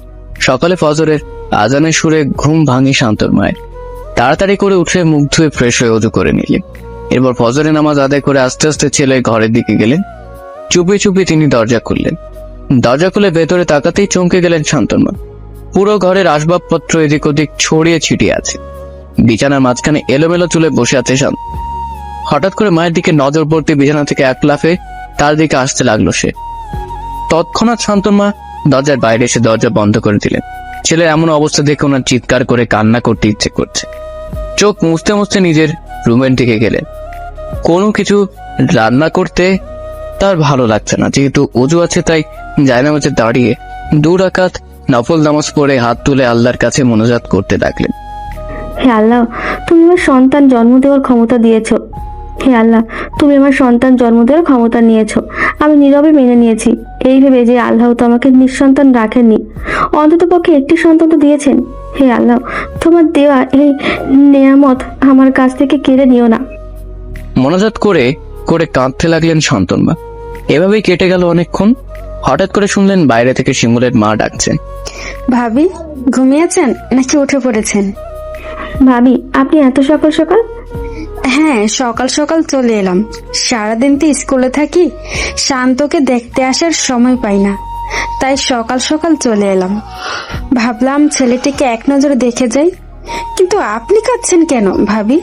সকালে ফজরের আজানের সুরে ঘুম ভাঙে শান্তর মায়ের। তাড়াতাড়ি করে উঠে মুখ ধুয়ে ফ্রেশ হয়ে ওযু করে নিলেন। এরপর ফজরের নামাজ আদায় করে আস্তে আস্তে ছেলে ঘরের দিকে গেলেন। চুপি চুপি তিনি দরজা খুললেন। দরজা খুলে ভেতরে তাকাতেই চমকে গেলেন শান্তর মা। পুরো ঘরের আসবাবপত্র এদিক ওদিক ছড়িয়ে ছিটিয়ে আছে। বিছানার মাঝখানে এলোমেলো চুলে বসে আছে শান্ত। হঠাৎ করে মায়ের দিকে নজর পড়তে বিছানা থেকে এক লাফে তার দিকে আসতে লাগলো সে। তৎক্ষণাৎ শান্তর মা দরজার বাইরে এসে দরজা বন্ধ করে দিলেন। ছেলের এমন অবস্থা দেখে ওনার চিৎকার করে কান্না করতে ইচ্ছে করছে। চোখ মুছতে মুছতে নিজের রুমের দিকে গেলেন। কোনো কিছু রান্না করতে তার ভালো লাগছে না, যেহেতু ওযু আছে তাই জায়নামাজে দাঁড়িয়ে 2 রাকাত নফল নামাজ পড়ে হাত তুলে আল্লাহর কাছে মোনাজাত করতে লাগলেন। হে আল্লাহ, তুমি আমার সন্তান জন্ম দেওয়ার ক্ষমতা দিয়েছো। হে আল্লাহ, তুমি আমার সন্তান জন্ম দেওয়ার ক্ষমতা নিয়েছো, আমি নীরবে মেনে নিয়েছি। এই ভেবে যে আল্লাহ তো আমাকে নিঃসন্তান রাখেননি, অন্তত পক্ষে একটি সন্তান তো দিয়েছেন। হে আল্লাহ, তোমার দেওয়া এই নেয়ামত আমার কাছ থেকে কেড়ে নিও না। মোনাজাত করে করে কাঁদতে লাগলেন শান্তনমা। এভাবেই কেটে গেল অনেকক্ষণ। হঠাৎ করে শুনলেন বাইরে থেকে শিমুলের মা ডাকছেন। ভাবি, ঘুমিয়েছেন নাকি উঠে পড়েছেন? ভাবি, আপনি এত সকাল সকাল? হ্যাঁ, সকাল সকাল চলে এলাম। সারাদিন তো স্কুলে থাকি, শান্তকে দেখতে আসার সময় পাই না, তাই সকাল সকাল চলে এলাম। ভাবলাম ছেলেটিকে এক নজরে দেখে যাই। কিন্তু আপনি কাঁদছেন কেন ভাবি?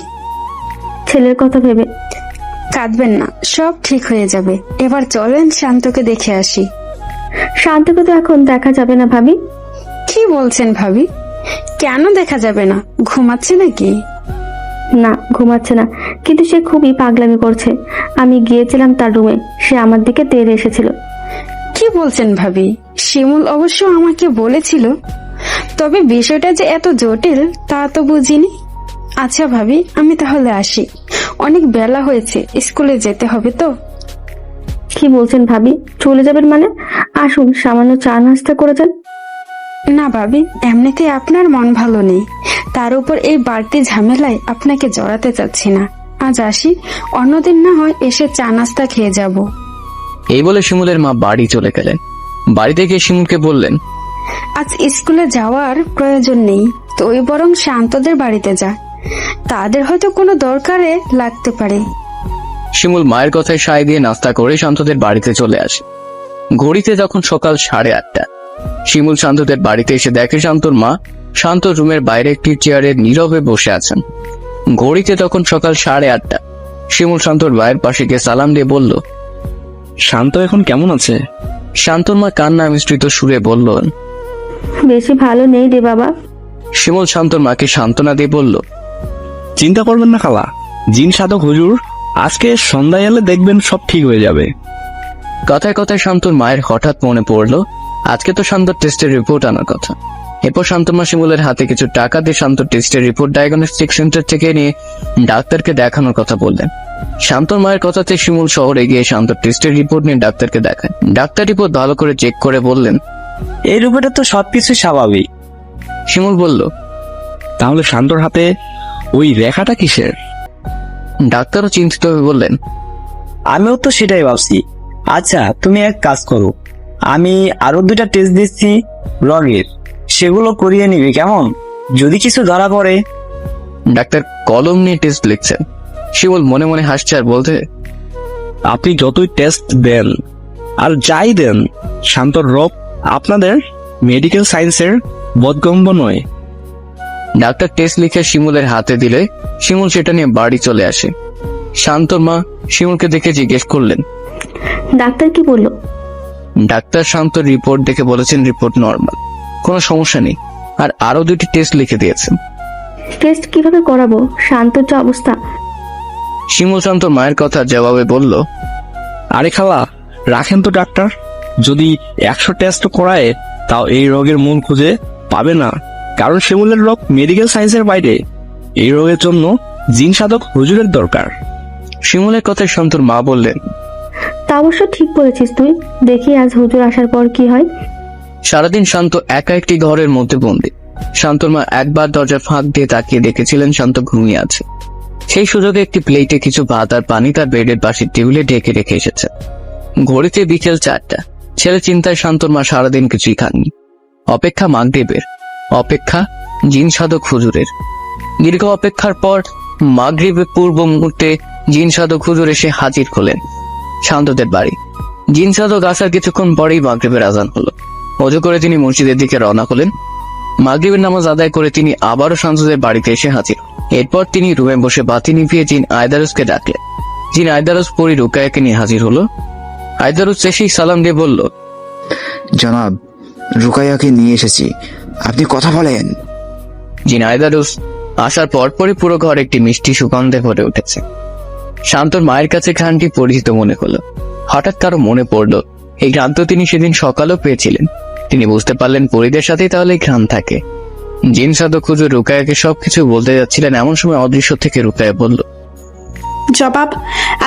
ছেলের কথা ভেবে। কাঁদবেন না, সব ঠিক হয়ে যাবে। এবার চলেন শান্তকে দেখে আসি। শান্তকে তো এখন দেখা যাবে না ভাবি। কি বলছেন ভাবি? কেন দেখা যাবে না? ঘুমাচ্ছে নাকি? না, ঘুমাচ্ছে না, কিন্তু সে খুবই পাগলামি করছে। আমি গিয়েছিলাম তার রুমে, সে আমার দিকে তেড়ে এসেছিল। কি বলছেন ভাবি? শিমুল অবশ্য আমাকে বলেছিল, তবে বিষয়টা যে এত জটিল তা তো বুঝিনি। আচ্ছা ভাবি, আমি তাহলে আসি, অনেক বেলা হয়েছে, স্কুলে যেতে হবে তো। কি বলছেন ভাবি? চলে যাবেন মানে? আসুন, সামান্য চা নাস্তা করে যান। না ভাবি, এমনিতে আপনার মন ভালো নেই, তার উপর এই বাড়তি ঝামেলায় আপনাকে জড়াতে চাচ্ছি না। আজ আসি, অন্যদিন না হয় এসে চা নাস্তা খেয়ে যাব। এই বলে শিমুলের মা বাড়ি চলে গেলেন। বাড়িতে গিয়ে শিমুলকে বললেন, আজ স্কুলে যাওয়ার প্রয়োজন নেই, তুই বরং শান্তদের বাড়িতে যা, তাদের হয়তো কোনো দরকারে লাগতে পারে। শিমুল মায়ের কথায় সায় দিয়ে নাস্তা করে শান্তদের বাড়িতে চলে আসে। ঘড়িতে যখন সকাল 8:30, শিমুল শান্তদের বাড়িতে এসে দেখে শান্তর মা শান্ত রুমের বাইরে একটি চেয়ারে নীরবে বসে আছেন। ঘড়িতে তখন সকাল 8:30। শিমুল শান্তর মায়ের পাশে গিয়ে সালাম দিয়ে বলল, শান্ত এখন কেমন আছে? শান্তর মা কান্না মিশ্রিত সুরে বললেন, বেশি ভালো নেই রে বাবা। শিমুল শান্তর মাকে সান্ত্বনা দিয়ে বলল, চিন্তা করবেন না খালা, জিন সাধক হুজুর আজকে সন্ধ্যায় এলে দেখবেন সব ঠিক হয়ে যাবে। কথায় কথায় শান্তর মায়ের হঠাৎ মনে পড়লো আজকে তো শান্তর টেস্টের রিপোর্ট আনার কথা। এরপর শান্তমা শিমুলের হাতে কিছু টাকা দিয়ে শান্তর টেস্টের রিপোর্ট ডায়াগনস্টিক সেন্টার থেকে নিয়ে ডাক্তারকে দেখানোর কথা বললেন। শান্তর মায়ের কথাতে শিমুল শহরে গিয়ে শান্তর টেস্টের রিপোর্ট নিয়ে ডাক্তারকে দেখায়। ডাক্তার রিপোর্ট ভালো করে চেক করে বললেন, এই রূপেটা তো সবকিছু স্বাভাবিক। শিমুল বলল, তাহলে শান্তর হাতে ওই রেখাটা কিসের? ডাক্তারও চিন্তিত হয়ে বললেন, আমিও তো সেটাই ভাবছি। আচ্ছা, তুমি এক কাজ করো, আমি আরো 2টা টেস্ট দিচ্ছি রগের, সেগুলো করিয়ে নিবি কেমন? যদি কিছু ধরা পড়ে। ডাক্তার কলম নিয়ে টেস্ট লিখছেন। শিমুল মনে মনে হাসছে আর বলতে, আপনি যতই টেস্ট দেন আর যাই দেন, শান্তর রোগ আপনাদের মেডিকেল সায়েন্সের বোধগম্য নয়। ডাক্তার টেস্ট লিখে শিমুলের হাতে দিলে শিমুল সেটা নিয়ে বাড়ি চলে আসে। শান্তর মা শিমুলকে দেখে জিজ্ঞেস করলেন, ডাক্তার কি বললো? ডাক্তার শান্তর রিপোর্ট দেখে বলেছেন রিপোর্ট নর্মাল, কোনো সমস্যা নেই, আর আরো 2টি টেস্ট লিখে দিয়েছেন। টেস্ট কিভাবে করাবো? শান্তর যে অবস্থা। শিমুল শান্তর মায়ের কথা জবাবে বলল, আরে খালা, রাখেন তো ডাক্তার, যদি 100 টেস্ট করায় তাও এই রোগের মূল খুঁজে পাবে না, কারণ শিমুলের রোগ মেডিকেল সায়েন্সের বাইরে। এই রোগের জন্য জিন সাধক হুজুরের দরকার। শিমুলের কথায় শান্তর মা বললেন, তা অবশ্য ঠিক বলেছিস তুই, দেখি আজ হুজুর আসার পর কি হয়। সারাদিন শান্ত একা একটি ঘরের মধ্যে বন্দি। শান্তর মা একবার দরজার ফাঁক দিয়ে তাকিয়ে দেখেছিলেন শান্ত ঘুমিয়ে আছে। সেই সুযোগে একটি প্লেটে কিছু ভাত আর পানি তার বেডের পাশের টেবিলে ঢেকে রেখে এসেছে। ঘড়িতে বিকেল 4টা। ছেলে চিন্তায় শান্তর মা সারাদিন কিছুই খাননি। অপেক্ষা মাগরিবের, অপেক্ষা জিন সাধক হুজুরের। দীর্ঘ অপেক্ষার পর মাগরিবের পূর্ব মুহূর্তে জিন সাধক হুজুর এসে হাজির হলেন শান্তদের বাড়ি। জিন সাধক আসার কিছুক্ষণ পরেই মাগরিবের আজান হলো। অজু করে তিনি মসজিদের দিকে রওনা হলেন। মাগরিবের নামাজ আদায় করে তিনি আবারও শান্তদের বাড়িতে এসে হাজির। এরপর তিনি রুমে বসে বাতি নিভিয়ে জিন আয়দারুসকে ডাকলেন। জিন আয়দারুস পরি রুকায়াকে নিয়ে হাজির হলো। আয়দারুস এসেই সালাম দিয়ে বলল, জনাব, রুকাইয়াকে নিয়ে এসেছি, আপনি কথা বলেন। জিন আয়দারুস আসার পরপরই পুরো ঘর একটি মিষ্টি সুগন্ধে ভরে উঠেছে। শান্তর মায়ের কাছে ঘ্রাণটি পরিচিত মনে হলো। হঠাৎ কারো মনে পড়ল এই ঘ্রাণ তো তিনি সেদিন সকালেও পেয়েছিলেন। তিনি বুঝতে পারলেন পরিদের সাথেই তাহলে এই ঘ্রাণ থাকে। জিন সাধক হুজুর রুকায়াকে সবকিছু বলতে যাচ্ছিলেন, এমন সময় অদৃশ্য থেকে রুকায়া বলল, জবাব,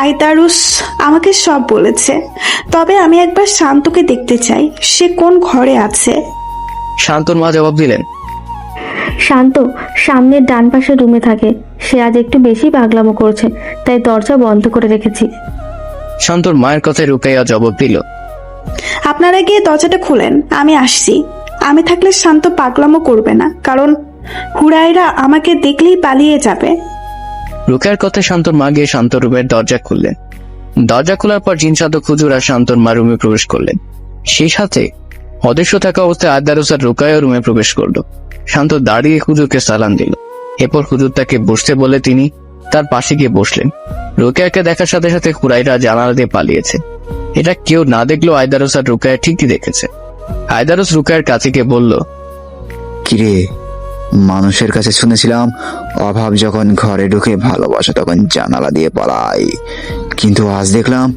আইতারুস আমাকে সব বলেছে, তবে আমি একবার শান্তকে দেখতে চাই, সে কোন ঘরে আছে। শান্তর মা জবাব দিলেন, শান্ত সামনের ডান পাশের রুমে থাকে, সে আজ একটু বেশি পাগলামো করছে, তাই দরজা বন্ধ করে রেখেছি। শান্তর মায়ের কথায় রুকাইয়া জবাব দিল, আপনারা গিয়ে দরজাটা খুলেন, আমি আসছি। আমি থাকলে শান্ত পাগলামো করবে না, কারণ হুরাইরা আমাকে দেখলেই পালিয়ে যাবে। রুকায়ার কথায় শান্তর মা গিয়ে শান্ত রুমের দরজা খুললেন। দরজা খোলার পর জিন সাধক হুজুর আর শান্তর মা রুমে প্রবেশ করলেন। সেই সাথে অদৃশ্য থাকা অবস্থায় আয়দারুস আর রুকায়া রুমে প্রবেশ করলো। শান্ত দাঁড়িয়ে হুজুরকে সালাম দিল। এরপর হুজুর তাকে বসতে বলে তিনি তার পাশে গিয়ে বসলেন। রুকায়াকে দেখার সাথে সাথে হুরাইরা জানালা দিয়ে পালিয়েছে। এটা কেউ না দেখলেও আয়দারুস আর রুকায়া ঠিকই দেখেছে। আয়দারুস রুকায়ার কাছে গিয়ে বলল, কিরে, মানুষের কাছে শুনেছিলাম অভাব যখন ঘরে ঢুকে ভালোবাসা তখন জানালা দিয়ে পালায়, কিন্তু আজ দেখলাম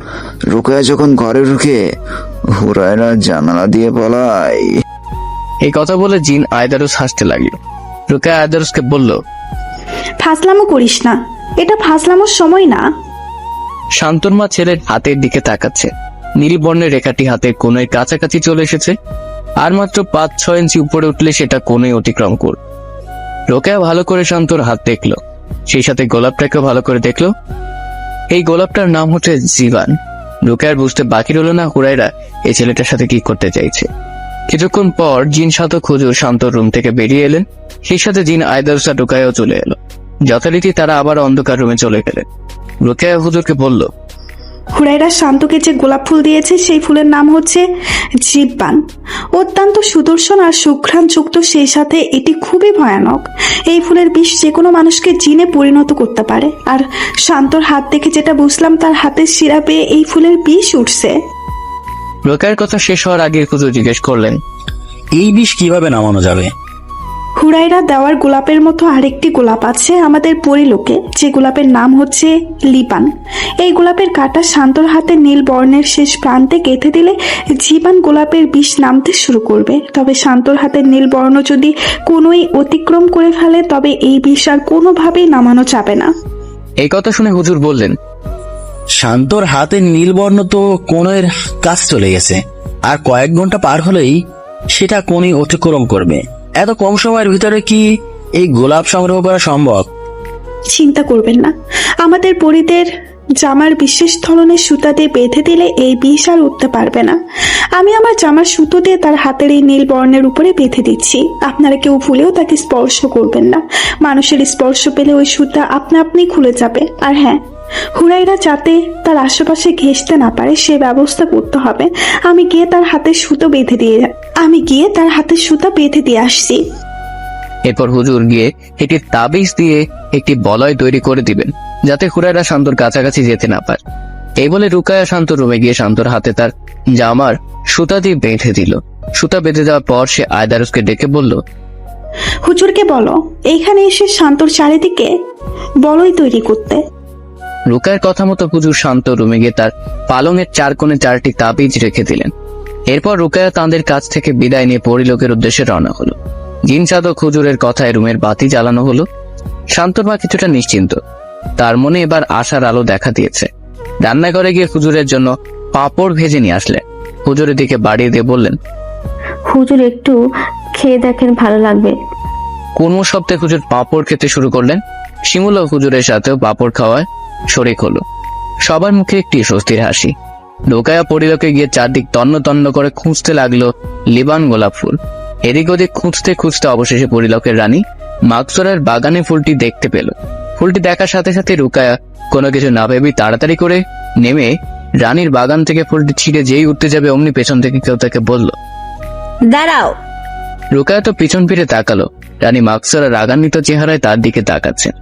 রুকায়া যখন ঘরে ঢুকে হুরায়রা জানালা দিয়ে পালায়। এই কথা বলে জিন আয়দারুস হাসতে লাগলো। রুকায়া আয়দারুসকে বলল, ফাজলামো করিস না, এটা ফাজলামোর সময় না। শান্তর মা ছেলের হাতের দিকে তাকাচ্ছে। নীল বর্ণের রেখাটি হাতের কোণের কাছাকাছি চলে এসেছে, আর মাত্র 5-6 ইঞ্চি উপরে উঠলে সেটা কোণে অতিক্রম করবে। রোকেয়া ভালো করে শান্তর হাত দেখলো, সেই সাথে গোলাপটাকেও ভালো করে দেখলো। এই গোলাপটার নাম হচ্ছে জীবান। রোকেয়ার বুঝতে বাকি রইল না হুরাইরা এই ছেলেটার সাথে কি করতে চাইছে। কিছুক্ষণ পর জিন সাধক হুজুর শান্তর রুম থেকে বেরিয়ে এলেন। সেই সাথে জিন আয়দারুস আর রোকেয়াও চলে এলো। যথারীতি তারা আবার অন্ধকার রুমে চলে গেলেন। রোকেয়া হুজুরকে বলল, হুরাইরা শান্তকে যে গোলাপ ফুল দিয়েছে সেই ফুলের নাম হচ্ছে জীববান। অত্যন্ত সুদর্শন আর সুঘ্রাণ যুক্ত, সেই সাথে এটি খুবই ভয়ানক। এই ফুলের বিষ যে কোনো মানুষকে জিনে পরিণত করতে পারে। আর শান্তর হাত দেখে যেটা বুঝলাম, তার হাতের শিরা পেয়ে এই ফুলের বিষ উঠছে। রোকেয়ার কথা শেষ হওয়ার আগে হুজুর জিজ্ঞেস করলেন, এই বিষ কিভাবে নামানো যাবে? হুরাইরা দেওয়ার গোলাপের মতো আরেকটি গোলাপ আছে আমাদের পরিলোকে, যে গোলাপের নাম হচ্ছে লিবান। এই গোলাপের কাঁটা শান্তর হাতে নীল বর্ণের শেষ প্রান্তে গেঁথে দিলে জীবান গোলাপের বিষ নামতে শুরু করবে। তবে শান্তর হাতের নীল বর্ণ যদি কোনোই অতিক্রম করে ফেলে, তবে এই বিষ আর কোনোভাবেই নামানো যাবে না। এই কথা শুনে হুজুর বললেন, শান্তর হাতের নীলবর্ণ তো কোণের কাজ চলে গেছে, আর কয়েক ঘন্টা পার হলেই সেটা কোণে অতিক্রম করবে। এত কম সময়ের ভিতরে কি এই গোলাপ সংগ্রহ করা সম্ভব? চিন্তা করবেন না, আমাদের পরিদের জামার বিশেষ ধরনের সুতা দিয়ে বেঁধে দিলে এই বিষ আর উঠতে পারবে না। আমি আমার জামার সুতো দিয়ে তার হাতের এই নীল বর্ণের উপরে বেঁধে দিচ্ছি। আপনারা কেউ ভুলেও তাকে স্পর্শ করবেন না। মানুষের স্পর্শ পেলে ওই সুতা আপনা আপনি খুলে যাবে। আর হ্যাঁ, হুরাইরা যাতে তার আশেপাশে ঘেঁষতে না পারে সে ব্যবস্থা করতে হবে। আমি গিয়ে তার হাতের সুতা বেঁধে দিয়ে আসছি। এরপর হুজুর গিয়ে একটি তাবিজ দিয়ে একটি বলয় তৈরি করে দিবেন, যাতে হুরায়রা শান্তর কাছাকাছি যেতে না পারে। এই বলে রুকায়া শান্ত রুমে গিয়ে শান্তর হাতে তার জামার সুতা দিয়ে বেঁধে দিল। সুতা বেঁধে দেওয়ার পর সে আয়দারুসকে ডেকে বলল, হুজুরকে বলো এইখানে এসে শান্তর চারিদিকে বলয় তৈরি করতে। রুকায়ের কথা মতো হুজুর শান্ত রুমে গিয়ে তার পালঙের 4 কোণে 4টি তাবিজ রেখে দিলেন। এরপর রুকায়া তাঁদের কাছ থেকে বিদায় নিয়ে পরিলোকের উদ্দেশ্যে রওনা হলো। জিন সাধক হুজুরের কথায় রুমের বাতি জ্বালানো হলো। শান্তর মা কিছুটা নিশ্চিন্ত, তার মনে এবার আশার আলো দেখা দিয়েছে। রান্নাঘরে গিয়ে হুজুরের জন্য পাঁপড় ভেজে নিয়ে আসলেন। হুজুরের দিকে বাড়িয়ে দিয়ে বললেন, হুজুর একটু খেয়ে দেখেন, ভালো লাগবে। কোন শব্দে হুজুর পাঁপড় খেতে শুরু করলেন। শিমুলও হুজুরের সাথেও পাঁপড় খাওয়ায় শরিক হলো। সবার মুখে একটি স্বস্তির হাসি। রুকায়া পরিলোকে গিয়ে চারদিক তন্ন তন্ন করে খুঁজতে লাগলো লিবান গোলাপ ফুল। এদিক ওদিক খুঁজতে খুঁজতে অবশেষে পরিলোকের রানী মাকসুরার বাগানে ফুলটি দেখতে পেল। ফুলটি দেখার সাথে সাথে রুকায়া কোনো কিছু না ভেবেই তাড়াতাড়ি করে নেমে রানীর বাগান থেকে ফুলটি ছিঁড়ে যেই উঠতে যাবে অমনি পেছন থেকে কেউ তাকে বলল, দাঁড়াও। রুকায়া তো পিছন ফিরে তাকালো। রানী মাকসুরা রাগান্বিত চেহারায় তার দিকে তাকাচ্ছেন।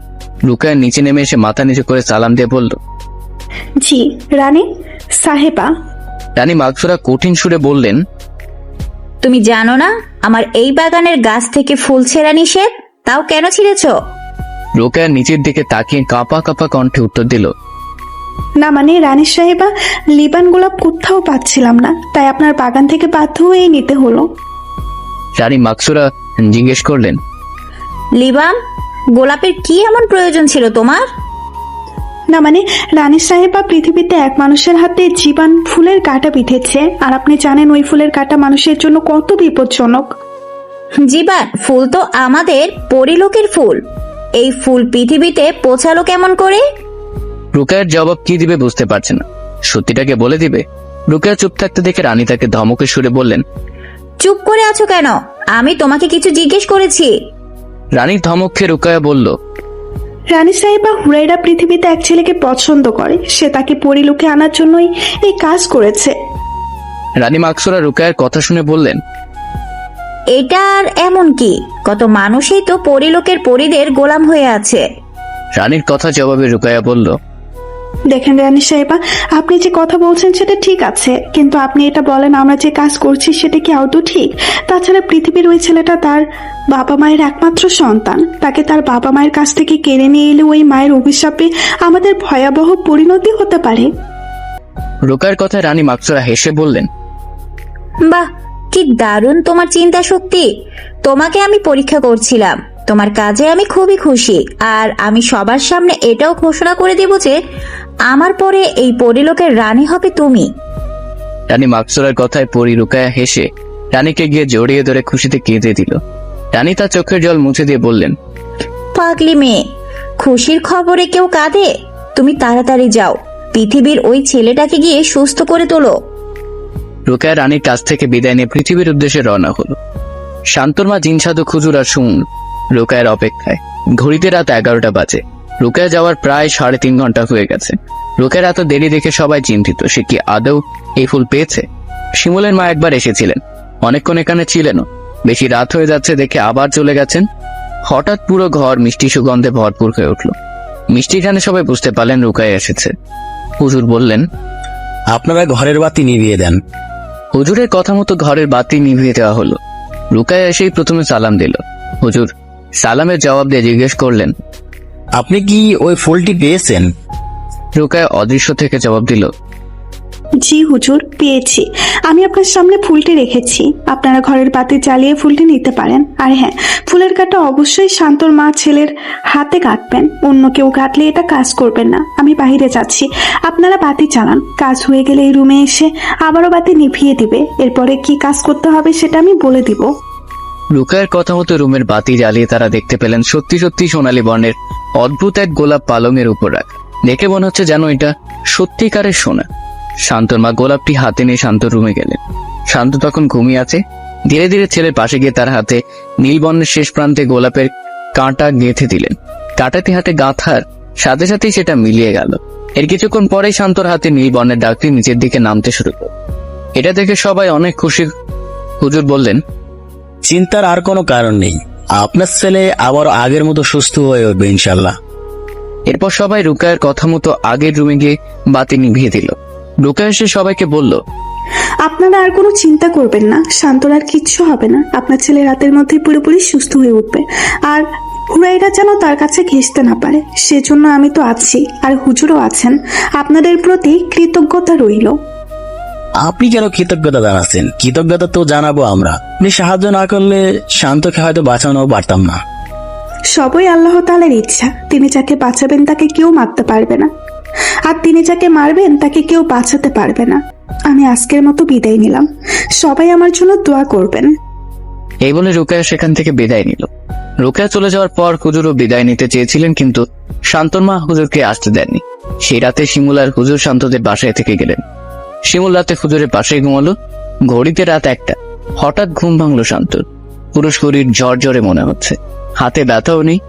রুকায়া নিচে নেমে এসে মাথা নিচু করে সালাম দিয়ে বলল, জি রানী সাহেবা। রানী মাকসুরা কঠিন সুরে বললেন, তুমি জানো না আমার এই বাগানের গাছ থেকে ফুল ছেঁড়া নিষেধ? তাও কেন ছিঁড়েছো? রুকায়া নিচের দিকে তাকিয়ে কাঁপা কাঁপা কণ্ঠে উত্তর দিল, না মানে রানী সাহেবা, লিবান গোলাপ কোথাও পাচ্ছিলাম না, তাই আপনার বাগান থেকে বাধ্য হয়ে নিতে হলো। রানী মাকসুরা জিজ্ঞেস করলেন, লিবাম, গোলাপের কি এমন প্রয়োজন ছিল তোমার? না মানে রানী সাহেবা, পৃথিবীতে এক মানুষের হাতে জীবান ফুলের কাঁটা বিঁধেছে, আর আপনি জানেন ওই ফুলের কাঁটা মানুষের জন্য কত বিপজ্জনক। জীবান ফুল তো আমাদের পরিলোকের ফুল। এই ফুল পৃথিবীতে পৌঁছালো কেমন করে? রুকায়ার জবাব কি দিবে বুঝতে পারছে না। সত্যিটাকে বলে দিবে? রুকায়া চুপ থাকতে দেখে রানী তাকে ধমকে সুরে বললেন, চুপ করে আছো কেন? আমি তোমাকে কিছু জিজ্ঞেস করেছি। রানীর ধমক খেয়ে রুকায়া বলল, রানী সাহেবা, হুরাইরা পৃথিবীতে এক ছেলেকে পছন্দ করে, সে তাকে পরিলোকে আনার জন্যই এই কাজ করেছে। রানী মাকসুরা রুকায়ার কথা শুনে বললেন, এটা আর এমন কি? কত মানুষই তো পরিলোকের পরিদের গোলাম হয়ে আছে। রানীর কথা জবাবে রুকায়া বলল, দেখেন রানী সাহেবা, আপনি যে কথা বলছেন সেটা ঠিক আছে, কিন্তু আপনি এটা বলেন আমরা যে কাজ করছি সেটা কি আদৌ ঠিক? তাছাড়া পৃথিবীর ওই ছেলেটা তার বাবা মায়ের একমাত্র সন্তান, তাকে তার বাবা মায়ের কাছ থেকে কেড়ে নিয়ে এলে ওই মায়ের অভিশাপে আমাদের ভয়াবহ পরিণতি হতে পারে। রুকায়ার কথায় রানী মাকসুরা হেসে বললেন, বাহ, কি দারুণ তোমার চিন্তা শক্তি। তোমাকে আমি পরীক্ষা করছিলাম। তোমার কাজে আমি খুবই খুশি, আর আমি সবার সামনে এটাও ঘোষণা করে দেব যে আমার পরে এই পরিলোকের রানী হবে তুমি। রানী মাকসুরার কথায় পরি রুকায়া হেসে রানীকে গিয়ে জড়িয়ে ধরে খুশিতে কেঁদে দিল। রানী তার চোখের জল মুছে দিয়ে বললেন, পাগলি মেয়ে, খুশির খবরে কেউ কাঁদে? তুমি তাড়াতাড়ি যাও, পৃথিবীর ওই ছেলেটাকে গিয়ে সুস্থ করে তোলো। রুকায়া রানীর কাছ থেকে বিদায় নিয়ে পৃথিবীর উদ্দেশ্যে রওনা হলো। শান্তর মা, জিন সাধক হুজুর আর সুমন রুকায়ার অপেক্ষায়। ঘড়িতে রাত 11টা বাজে। রুকায়া যাওয়ার প্রায় 3.5 ঘন্টা হয়ে গেছে। রুকায়ার এত দেরি দেখে সবাই চিন্তিত, সে কি আদৌ এই ফুল পেয়েছে? শিমুলের মা একবার এসেছিলেন, অনেকক্ষণ এখানে ছিলেনও। বেশি রাত হয়ে যাচ্ছে দেখে আবার চলে গেছেন। হঠাৎ পুরো ঘর মিষ্টি সুগন্ধে ভরপুর হয়ে উঠল। মিষ্টিখানে সবাই বুঝতে পারলেন রুকায়া এসেছে। হুজুর বললেন, আপনারা ঘরের বাতি নিভিয়ে দেন। হুজুরের কথা মতো ঘরের বাতি নিভিয়ে দেওয়া হলো। রুকায়া এসেই প্রথমে সালাম দিল। হুজুর সালামের জবাব দিয়ে জিজ্ঞেস করলেন, আপনি কি ওই ফুলটি পেয়েছেন? রুকায়া অদৃশ্য থেকে জবাব দিল, জি হুজুর, পেয়েছি। আমি আপনার সামনে ফুলটি রেখেছি, আপনারা ঘরের বাতি জ্বালিয়ে ফুলটি নিতে পারেন। আর হ্যাঁ, ফুলের কাঁটা অবশ্যই শান্তর মা ছেলের হাতে কাটবেন, অন্য কেউ কাটলে এটা কাজ করবেন না। আমি বাইরে যাচ্ছি, আপনারা বাতি চালান। কাজ হয়ে গেলে এই রুমে এসে আবারও বাতি নিভিয়ে দিবে। এরপরে কি কাজ করতে হবে সেটা আমি বলে দিব। রুকায়ের কথা মতো রুমের বাতি জ্বালিয়ে তারা দেখতে পেলেন সত্যি সত্যি সোনালী বর্ণের অদ্ভুত এক গোলাপ পালঙের উপর রাখা। দেখে মনে হচ্ছে যেন এটা সত্যিকারের সোনা। শান্তর মা গোলাপটি হাতে নিয়ে শান্ত রুমে গেলেন। শান্ত তখন ঘুমিয়ে আছে। ধীরে ধীরে ছেলের পাশে গিয়ে তার হাতে নীল বর্ণের শেষ প্রান্তে গোলাপের কাঁটা গেঁথে দিলেন। কাঁটাটি হাতে গাঁথার সাথে সাথেই সেটা মিলিয়ে গেল। এর কিছুক্ষণ পরেই শান্তর হাতে নীল বর্ণের ডাকটি নিচের দিকে নামতে শুরু করল। এটা দেখে সবাই অনেক খুশি। হুজুর বললেন, চিন্তার আর কোনো কারণ নেই, আপনার ছেলে আবার আগের মতো সুস্থ হয়ে উঠবে ইনশাল্লাহ। এরপর সবাই রুকায়ের কথা মতো আগের রুমে গিয়ে বাতি নিভিয়ে দিল। রুকায়া এসে সবাইকে বলল, আপনারা আর কোনো চিন্তা করবেন না, শান্তর আর কিচ্ছু হবে না। আপনার ছেলে রাতের মধ্যে পুরোপুরি সুস্থ হয়ে উঠবে। আর হুরাইরা যেন তার কাছে ঘেঁষতে না পারে, সেজন্য আমি তো আছি, আর হুজুরও আছেন। আপনাদের প্রতি কৃতজ্ঞতা রইল। আপনি কেন কৃতজ্ঞতা জানাচ্ছেন? কৃতজ্ঞতা তো জানাবো আমরা। আপনি সাহায্য না করলে শান্তকে হয়তো বাঁচানো পারতাম না। সবই আল্লাহ তাআলার ইচ্ছা। তিনি যাকে বাঁচাবেন তাকে কেউ মারতে পারবে না, আর তিনি যাকে মারবেন তাকে কেউ বাঁচাতে পারবে না। আমি আজকের মতো বিদায় নিলাম। সবাই আমার জন্য দোয়া করবেন। এই বলে রুকায়া সেখান থেকে বিদায় নিল। রুকায়া চলে যাওয়ার পর হুজুরও বিদায় নিতে চেয়েছিলেন, কিন্তু শান্তর মা হুজুরকে আসতে দেননি। সেই রাতে শিমুল আর হুজুর শান্তদের বাসায় থেকে গেলেন। শিমুল রাতে হুজুরের পাশে ঘুমালো। ঘড়িতে রাত 1টা। হঠাৎ ঘুম ভাঙলো শান্তর। পুরো শরীর জ্বর জ্বরে মনে হচ্ছে, হাতে ব্যথাও নেই।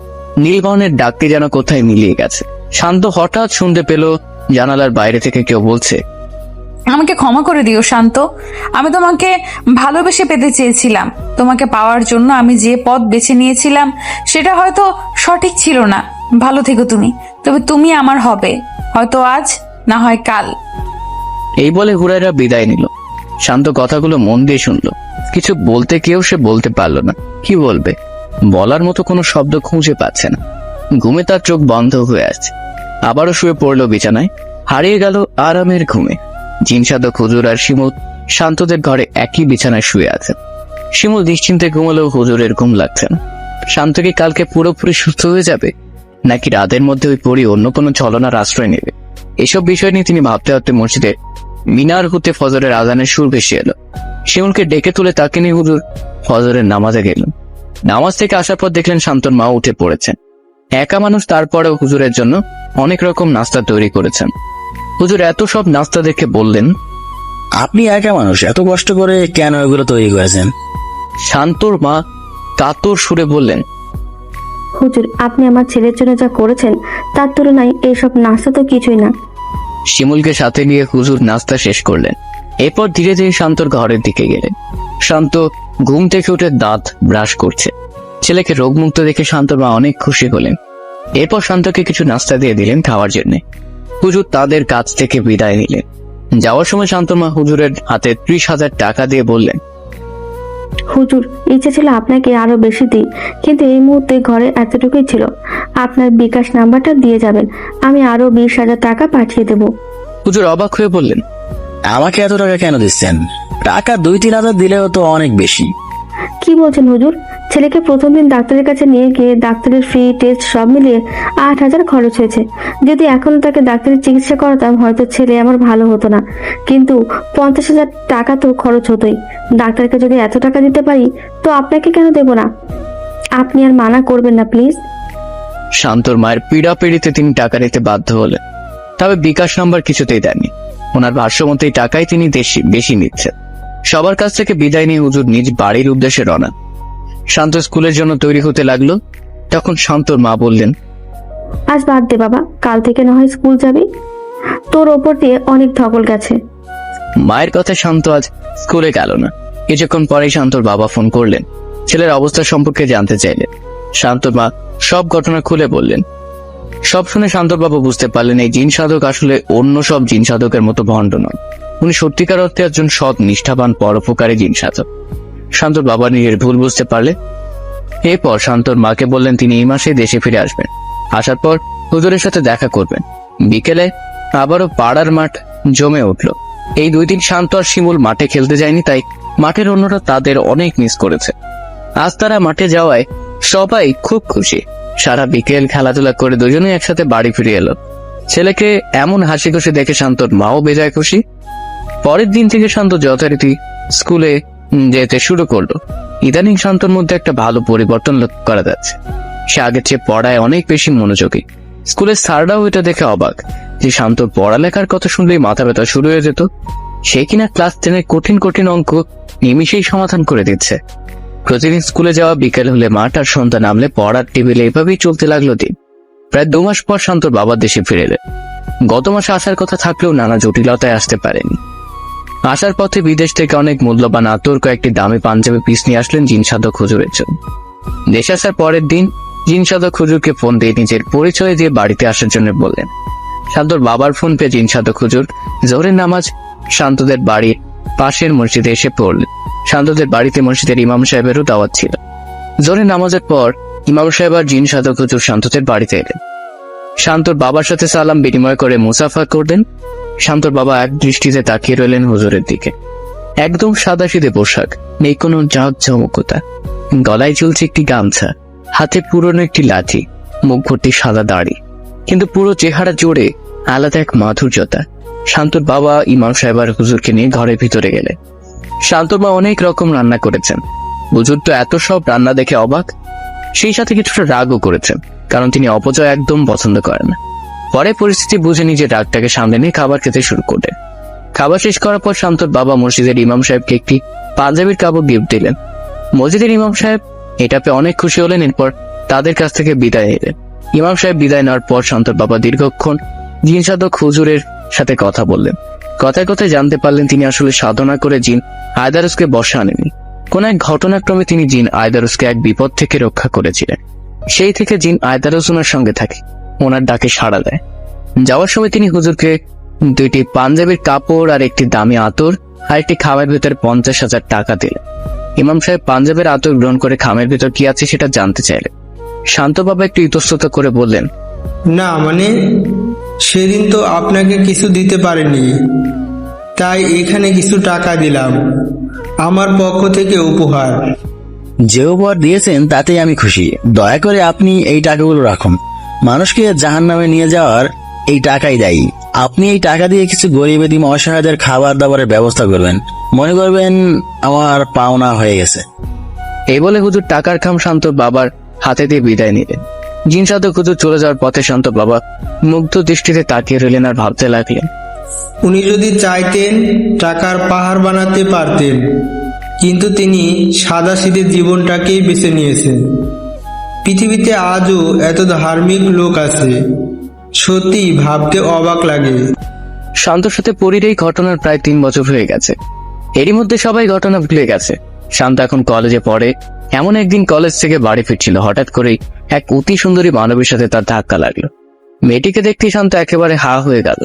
নীলবর্ণের ডাকটি যেন কোথায় মিলিয়ে গেছে। শান্ত হঠাৎ শুনতে পেল জানালার বাইরে থেকে কেউ বলছে, আমাকে ক্ষমা করে দিও শান্ত। আমি তোমাকে ভালোবেসে পেতে চেয়েছিলাম। তোমাকে পাওয়ার জন্য আমি যে পথ বেছে নিয়েছিলাম সেটা হয়তো সঠিক ছিল না। ভালো থেকো তুমি। তবে তুমি আমার হবে, হয়তো আজ, না হয় কাল। এই বলে হুরায়রা বিদায় নিল। শান্ত কথাগুলো মন দিয়ে শুনলো। কিছু বলতে কেউ সে বলতে পারল না। কি বলবে? বলার মতো কোনো শব্দ খুঁজে পাচ্ছে না। ঘুমে তার চোখ বন্ধ হয়ে আছে। আবারও শুয়ে পড়লো বিছানায়। হারিয়ে গেল আরামের ঘুমে। জিনসাদক হুজুর আর শিমুল শান্তদের ঘরে একই বিছানায় শুয়ে আছে। শিমুল নিশ্চিন্তে ঘুমালেও হুজুরের ঘুম লাগছে না। শান্ত কি কালকে পুরোপুরি সুস্থ হয়ে যাবে, নাকি রাতের মধ্যে ওই পরি অন্য কোনো ছলনার আশ্রয় নেবে? এসব বিষয় নিয়ে তিনি ভাবতে ভাবতে মসজিদে মিনার হতে ফজরের আজানের সুর ভেসে এলো। শিমুলকে ডেকে তুলে তাকে নিয়ে হুজুর ফজরের নামাজে গেলেন। নামাজ থেকে আসার পর দেখলেন শান্তর মা উঠে পড়েছেন। একা মানুষ, তারপরেও হুজুরের জন্য অনেক রকম নাস্তা তৈরি করেছেন। হুজুর এত সব নাস্তা দেখে বললেন, আপনি একা মানুষ, এত কষ্ট করে কেন এগুলো তৈরি করেছেন? শান্তর মা কাতর সুরে বললেন, হুজুর, আপনি আমার ছেলের জন্য যা করেছেন তার তুলনায় এইসব নাস্তা তো কিছুই না। শিমুলকে সাথে নিয়ে হুজুর নাস্তা শেষ করলেন। এরপর ধীরে ধীরে শান্তর ঘরের দিকে গেলেন। শান্ত ঘুম থেকে উঠে দাঁত ব্রাশ করছে। ছেলেকে রোগমুক্ত দেখে শান্তর মা অনেক খুশি হলেন। এরপর শান্তকে কিছু নাস্তা দিয়ে দিলেন খাওয়ার জন্য। হুজুর তাদের কাছ থেকে বিদায় নিলেন। যাওয়ার সময় শান্তর মা হুজুরের হাতে 30,000 টাকা দিয়ে বললেন, হুজুর, ইচ্ছে ছিল আপনাকে আরো বেশি দিই, কিন্তু এই মুহূর্তে ঘরে এতটুকুই ছিল। আপনার বিকাশ নাম্বারটা দিয়ে যাবেন, আমি আরো 20,000 টাকা পাঠিয়ে দেব। হুজুর অবাক হয়ে বললেন, আমাকে এত টাকা কেন দিচ্ছেন? টাকা 2-3 হাজার দিলেও তো অনেক বেশি। কি বলছেন হুজুর? ছেলেকে প্রথম দিন ডাক্তারের কাছে নিয়ে গিয়ে ডাক্তারের ফি, টেস্ট সব মিলিয়ে 8,000 খরচ হয়েছে। যদি এখন তাকে ডাক্তারের চিকিৎসা করাতাম হয়তো ছেলে আমার ভালো হতো না, কিন্তু 50,000 টাকা তো খরচ হতোই। ডাক্তারকে যদি এত টাকা দিতে পারি তো আপনাকে কেন দেব না? আপনি আর মানা করবেন না প্লিজ। শান্তর মায়ের পীড়াপিড়িতে তিনি টাকা নিতে বাধ্য হলেন। তবে বিকাশ নাম্বার কিছুতেই দেননি। ওনার ভাষ্যমতে এই টাকাই তিনি বেশি নিচ্ছেন। সবার কাছ থেকে বিদায় নিয়ে হুজুর নিজ বাড়ির উদ্দেশ্যে রওনা। শান্ত স্কুলের জন্য তৈরি হতে লাগলো। তখন শান্তর মা বললেন, আজ বাদ দে বাবা, কাল থেকে না হয় স্কুল যাবি। তোর ওপর দিয়ে অনেক ধকল গেছে। মায়ের কথা শান্ত আজ স্কুলে গেল না। কিছুক্ষণ পরেই শান্তর বাবা ফোন করলেন। ছেলের অবস্থা সম্পর্কে জানতে চাইলেন। শান্তর মা সব ঘটনা খুলে বললেন। সব শুনে শান্তর বাবা বুঝতে পারলেন এই জিন সাধক আসলে অন্য সব জিন সাধকের মতো ভণ্ড নন। উনি সত্যিকার অর্থে একজন সৎ, নিষ্ঠাবান, পরোপকারী জিন সাধক। শান্তর বাবা নিজের ভুল বুঝতে পারলে এরপর শান্তর মাকে বললেন তিনি এই মাসে দেশে ফিরে আসবেন। আসার পর হুজুরের সাথে দেখা করবেন। বিকেলে আবারও পাড়ার মাঠ জমে উঠল। এই 2 দিন শান্ত আর শিমুল মাঠে খেলতে যায়নি, তাই মাঠের অন্যরা তাদের অনেক মিস করেছে। আজ তারা মাঠে যাওয়ায় সবাই খুব খুশি। সারা বিকেল খেলাধুলা করে দুজনেই একসাথে বাড়ি ফিরে এলো। ছেলেকে এমন হাসি খুশি দেখে শান্তর মাও বেজায় খুশি। পরের দিন থেকে শান্ত যথারীতি স্কুলে যেতে শুরু করলো। ইদানিং শান্তর মধ্যে একটা ভালো পরিবর্তন লক্ষ্য করা যাচ্ছে। সে আগের চেয়ে পড়ায় অনেক বেশি মনোযোগী। স্কুলের স্যাররাও এটা দেখে অবাক যে শান্তর পড়ালেখার কথা শুনলেই মাথা ব্যথা শুরু হয়ে যেত, সে কিনা ক্লাস 10-এর কঠিন কঠিন অঙ্ক নিমিষেই সমাধান করে দিচ্ছে। প্রতিদিন স্কুলে যাওয়া, বিকেল হলে মাঠ আর সন্ধ্যা নামলে পড়ার টেবিলে এভাবেই চলতে লাগলো দিন। প্রায় 2 মাস পর শান্তর বাবা দেশে ফিরে এলেন। গত মাসে আসার কথা থাকলেও নানা জটিলতায় আসতে পারেনি। আসার পথে বিদেশ থেকে অনেক মূল্যবান আতর, কয়েকটি দামি পাঞ্জাবি পিস নিয়ে আসলেন জিন সাধক হুজুরের জন্য। দেশে আসার পরের দিন জিন সাধক হুজুরকে ফোন দিয়ে নিজের পরিচয় দিয়ে বাড়িতে আসার জন্য বললেন। শান্তর বাবার ফোন পেয়ে জিন সাধক হুজুর জোহরের নামাজ শান্তদের বাড়ির পাশের মসজিদে এসে পড়লেন। শান্তদের বাড়িতে মসজিদের ইমাম সাহেবেরও দাওয়াত ছিল। জোহরের নামাজের পর ইমাম সাহেব আর জিন সাধক হুজুর শান্তদের বাড়িতে এলেন। শান্তর বাবার সাথে সালাম বিনিময় করে মুসাফা করলেন। শান্তর বাবা এক দৃষ্টিতে তাকিয়ে রইলেন হুজুরের দিকে। একদম সাদাসিধে পোশাক, নেই কোনো জাঁকজমকতা। গলায় ঝুলছে একটি গামছা, হাতে পুরনো একটি লাঠি, মুখ ভর্তি সাদা দাড়ি, কিন্তু পুরো চেহারা জুড়ে আলাদা এক মাধুর্যতা। শান্তর বাবা ইমাম সাহেব আর হুজুরকে নিয়ে ঘরের ভিতরে গেলেন। শান্তর মা অনেক রকম রান্না করেছেন। হুজুর তো এত সব রান্না দেখে অবাক, সেই সাথে কিছুটা রাগও করেছেন, কারণ তিনি অপচয় একদম পছন্দ করেন না। পরে পরিস্থিতি বুঝে নিজের রাগটাকে সামনে নিয়ে খাবার খেতে শুরু করলেন। খাবার শেষ করার পর শান্তর বাবা মসজিদের ইমাম সাহেবকে একটি পাঞ্জাবির কাপড় গিফট দিলেন। মসজিদের ইমাম সাহেব এটা পেয়ে অনেক খুশি হলেন। এরপর তাদের কাছ থেকে বিদায় নিলেন। ইমাম সাহেব বিদায় নেওয়ার পর শান্তর বাবা দীর্ঘক্ষণ জিন সাধক হুজুরের সাথে কথা বললেন। কথায় কথায় জানতে পারলেন তিনি আসলে সাধনা করে জিন আয়দারুসকে বশে আনেননি। কোন এক ঘটনাক্রমে তিনি জিন আয়দারুসকে এক বিপদ থেকে রক্ষা করেছিলেন। সেই থেকে জিন আয়দারুস ওনার সঙ্গে থাকে, ওনার ডাকে সাড়া দেয়। যাওয়ার সময় তিনি হুজুরকে 2টি পাঞ্জাবির কাপড় আর একটি দামি আতর আর একটি খামের ভেতর 50,000 টাকা দিলেন। ইমাম সাহেব পাঞ্জাবের আতর গ্রহণ করে খামের ভেতর কি আছে সেটা জানতে চাইলেন। শান্ত বাবা একটু ইতস্তত করে বললেন, না মানে সেদিন তো আপনাকে কিছু দিতে পারেনি, তাই এখানে কিছু টাকা দিলাম, আমার পক্ষ থেকে উপহার। যে উপহার দিয়েছেন তাতেই আমি খুশি। দয়া করে আপনি এই টাকাগুলো রাখুন। মানুষকে জাহান্নামে নিয়ে যাওয়ার এই টাকাই দায়ী। আপনি এই টাকা দিয়ে কিছু গরিব এতিম অসহায়দের খাবার দাবারের ব্যবস্থা করবেন। মনে করবেন আমার পাওনা হয়ে গেছে। এই বলে হুজুর টাকার খাম শান্তর বাবার হাতে দিয়ে বিদায় নিলেন। জিন সাধক হুজুর চলে যাওয়ার পথে শান্ত বাবা মুগ্ধ দৃষ্টিতে তাকিয়ে রইলেন আর ভাবতে লাগলেন, উনি যদি চাইতেন টাকার পাহাড় বানাতে পারতেন, কিন্তু তিনি সাদাসিধে জীবনটাকেই বেছে নিয়েছেন। পৃথিবীতে আজও এত ধার্মিক লোক আছে, সত্যি ভাবতে অবাক লাগে। শান্তর সাথে পরীর এই ঘটনার প্রায় 3 বছর হয়ে গেছে। এরই মধ্যে সবাই ঘটনা ভুলে গেছে। শান্ত এখন কলেজে পড়ে। এমন একদিন কলেজ থেকে বাড়ি ফিরছিল, হঠাৎ করেই এক অতি সুন্দরী মানবীর সাথে তার ধাক্কা লাগলো। মেয়েটিকে দেখতে শান্ত একেবারে হা হয়ে গেল।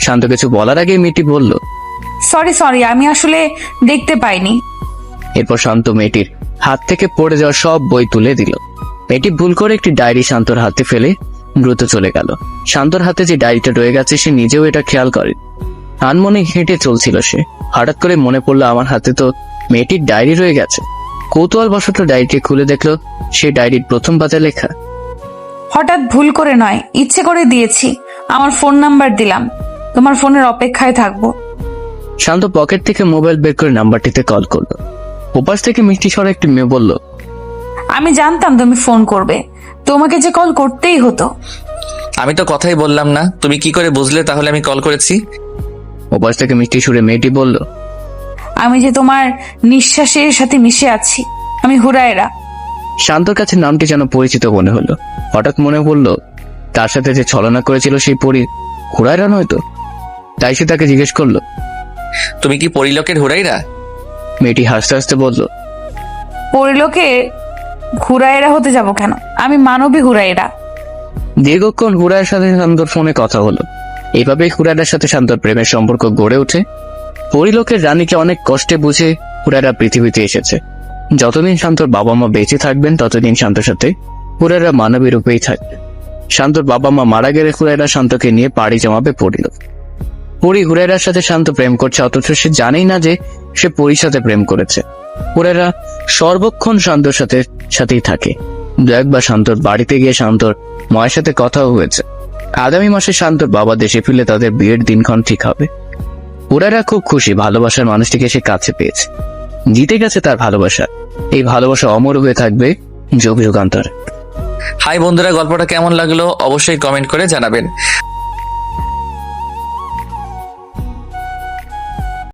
শান্ত কিছু বলার আগে মেয়েটি বলল, সরি, আমি আসলে দেখতে পাইনি। এরপর শান্ত মেয়েটির হাত থেকে পড়ে যাওয়া সব বই তুলে দিল। মেয়েটি ভুল করে একটি ডায়েরি শান্তর হাতে ফেলে দ্রুত চলে গেল। শান্তর হাতে যে ডায়েরিটা রয়ে গেছে সে নিজেও এটা খেয়াল করে। আনমনে হেঁটে চলছিল সে। হঠাৎ করে মনে পড়লো আমার হাতে তো মেয়েটির ডায়েরি রয়ে গেছে। কৌতূহল বশত ডায়েরিটি খুলে দেখলো সে ডায়েরির প্রথম পাতায় লেখা, হঠাৎ ভুল করে নয়, ইচ্ছে করে দিয়েছি। আমার ফোন নাম্বার দিলাম, তোমার ফোনের অপেক্ষায় থাকবো। শান্ত পকেট থেকে মোবাইল বের করে নাম্বারটিতে কল করলো। ওপাশ থেকে মিষ্টি স্বরে একটি মেয়ে বলল, আমি জানতাম তুমি ফোন করবে, তোমাকে যে কল করতেই হতো। আমি তো কথাই বললাম না, তুমি কি করে বুঝলে তাহলে আমি কল করেছি? ওপাশ থেকে মিষ্টি সুরে মেয়েটি বলল, আমি যে তোমার নিঃশ্বাসের সাথে মিশে আছি, আমি হুরায়রা। শান্তর কাছে নামটি যেন পরিচিত মনে হলো। হঠাৎ মনে পড়লো তার সাথে যে ছলনা করেছিল সেই পরী হুরায়রা নয়তো। তাই সে তাকে জিজ্ঞেস করলো, তুমি কি পরিলোকের হুরাইরা? মেয়েটি হাসতে হাসতে বলল, পরিলোকে হুরায়রা হতে যাব কেন, আমি মানবী হুরায়রা। দীর্ঘক্ষণ হুরায়ের সাথে শান্তর ফোনে কথা হলো। এইভাবেই হুরায়রার সাথে শান্তর প্রেমের সম্পর্ক গড়ে ওঠে। পরিলোকের রানীকে অনেক কষ্টে বুঝে হুরায়রা পৃথিবীতে এসেছে। যতদিন শান্তর বাবা মা বেঁচে থাকবেন ততদিন শান্তর সাথে হুরায়রা মানবী রূপেই থাকবে। শান্তর বাবা মা মারা গেলে হুরায়রা শান্তকে নিয়ে পাড়ি জমাবে পরিলোক। পরি হুরায়রার সাথে শান্ত প্রেম করছে, অথচ সে জানেই না যে সে পরির সাথে প্রেম করেছে। হুরায়রা সর্বক্ষণ শান্তর সাথেই থাকে। 2-1 শান্তর বাড়িতে গিয়ে শান্তর মায়ের সাথে কথাও হয়েছে। আগামী মাসে শান্তর বাবা দেশে ফিরলে তাদের বিয়ের দিনক্ষণ ঠিক হবে। হুরায়রা খুব খুশি, ভালোবাসার মানুষটিকে সে কাছে পেয়েছে, জিতে গেছে তার ভালোবাসা। এই ভালোবাসা অমর হয়ে থাকবে যুগ যুগান্তর। হাই বন্ধুরা, গল্পটা কেমন লাগলো অবশ্যই কমেন্ট করে জানাবেন।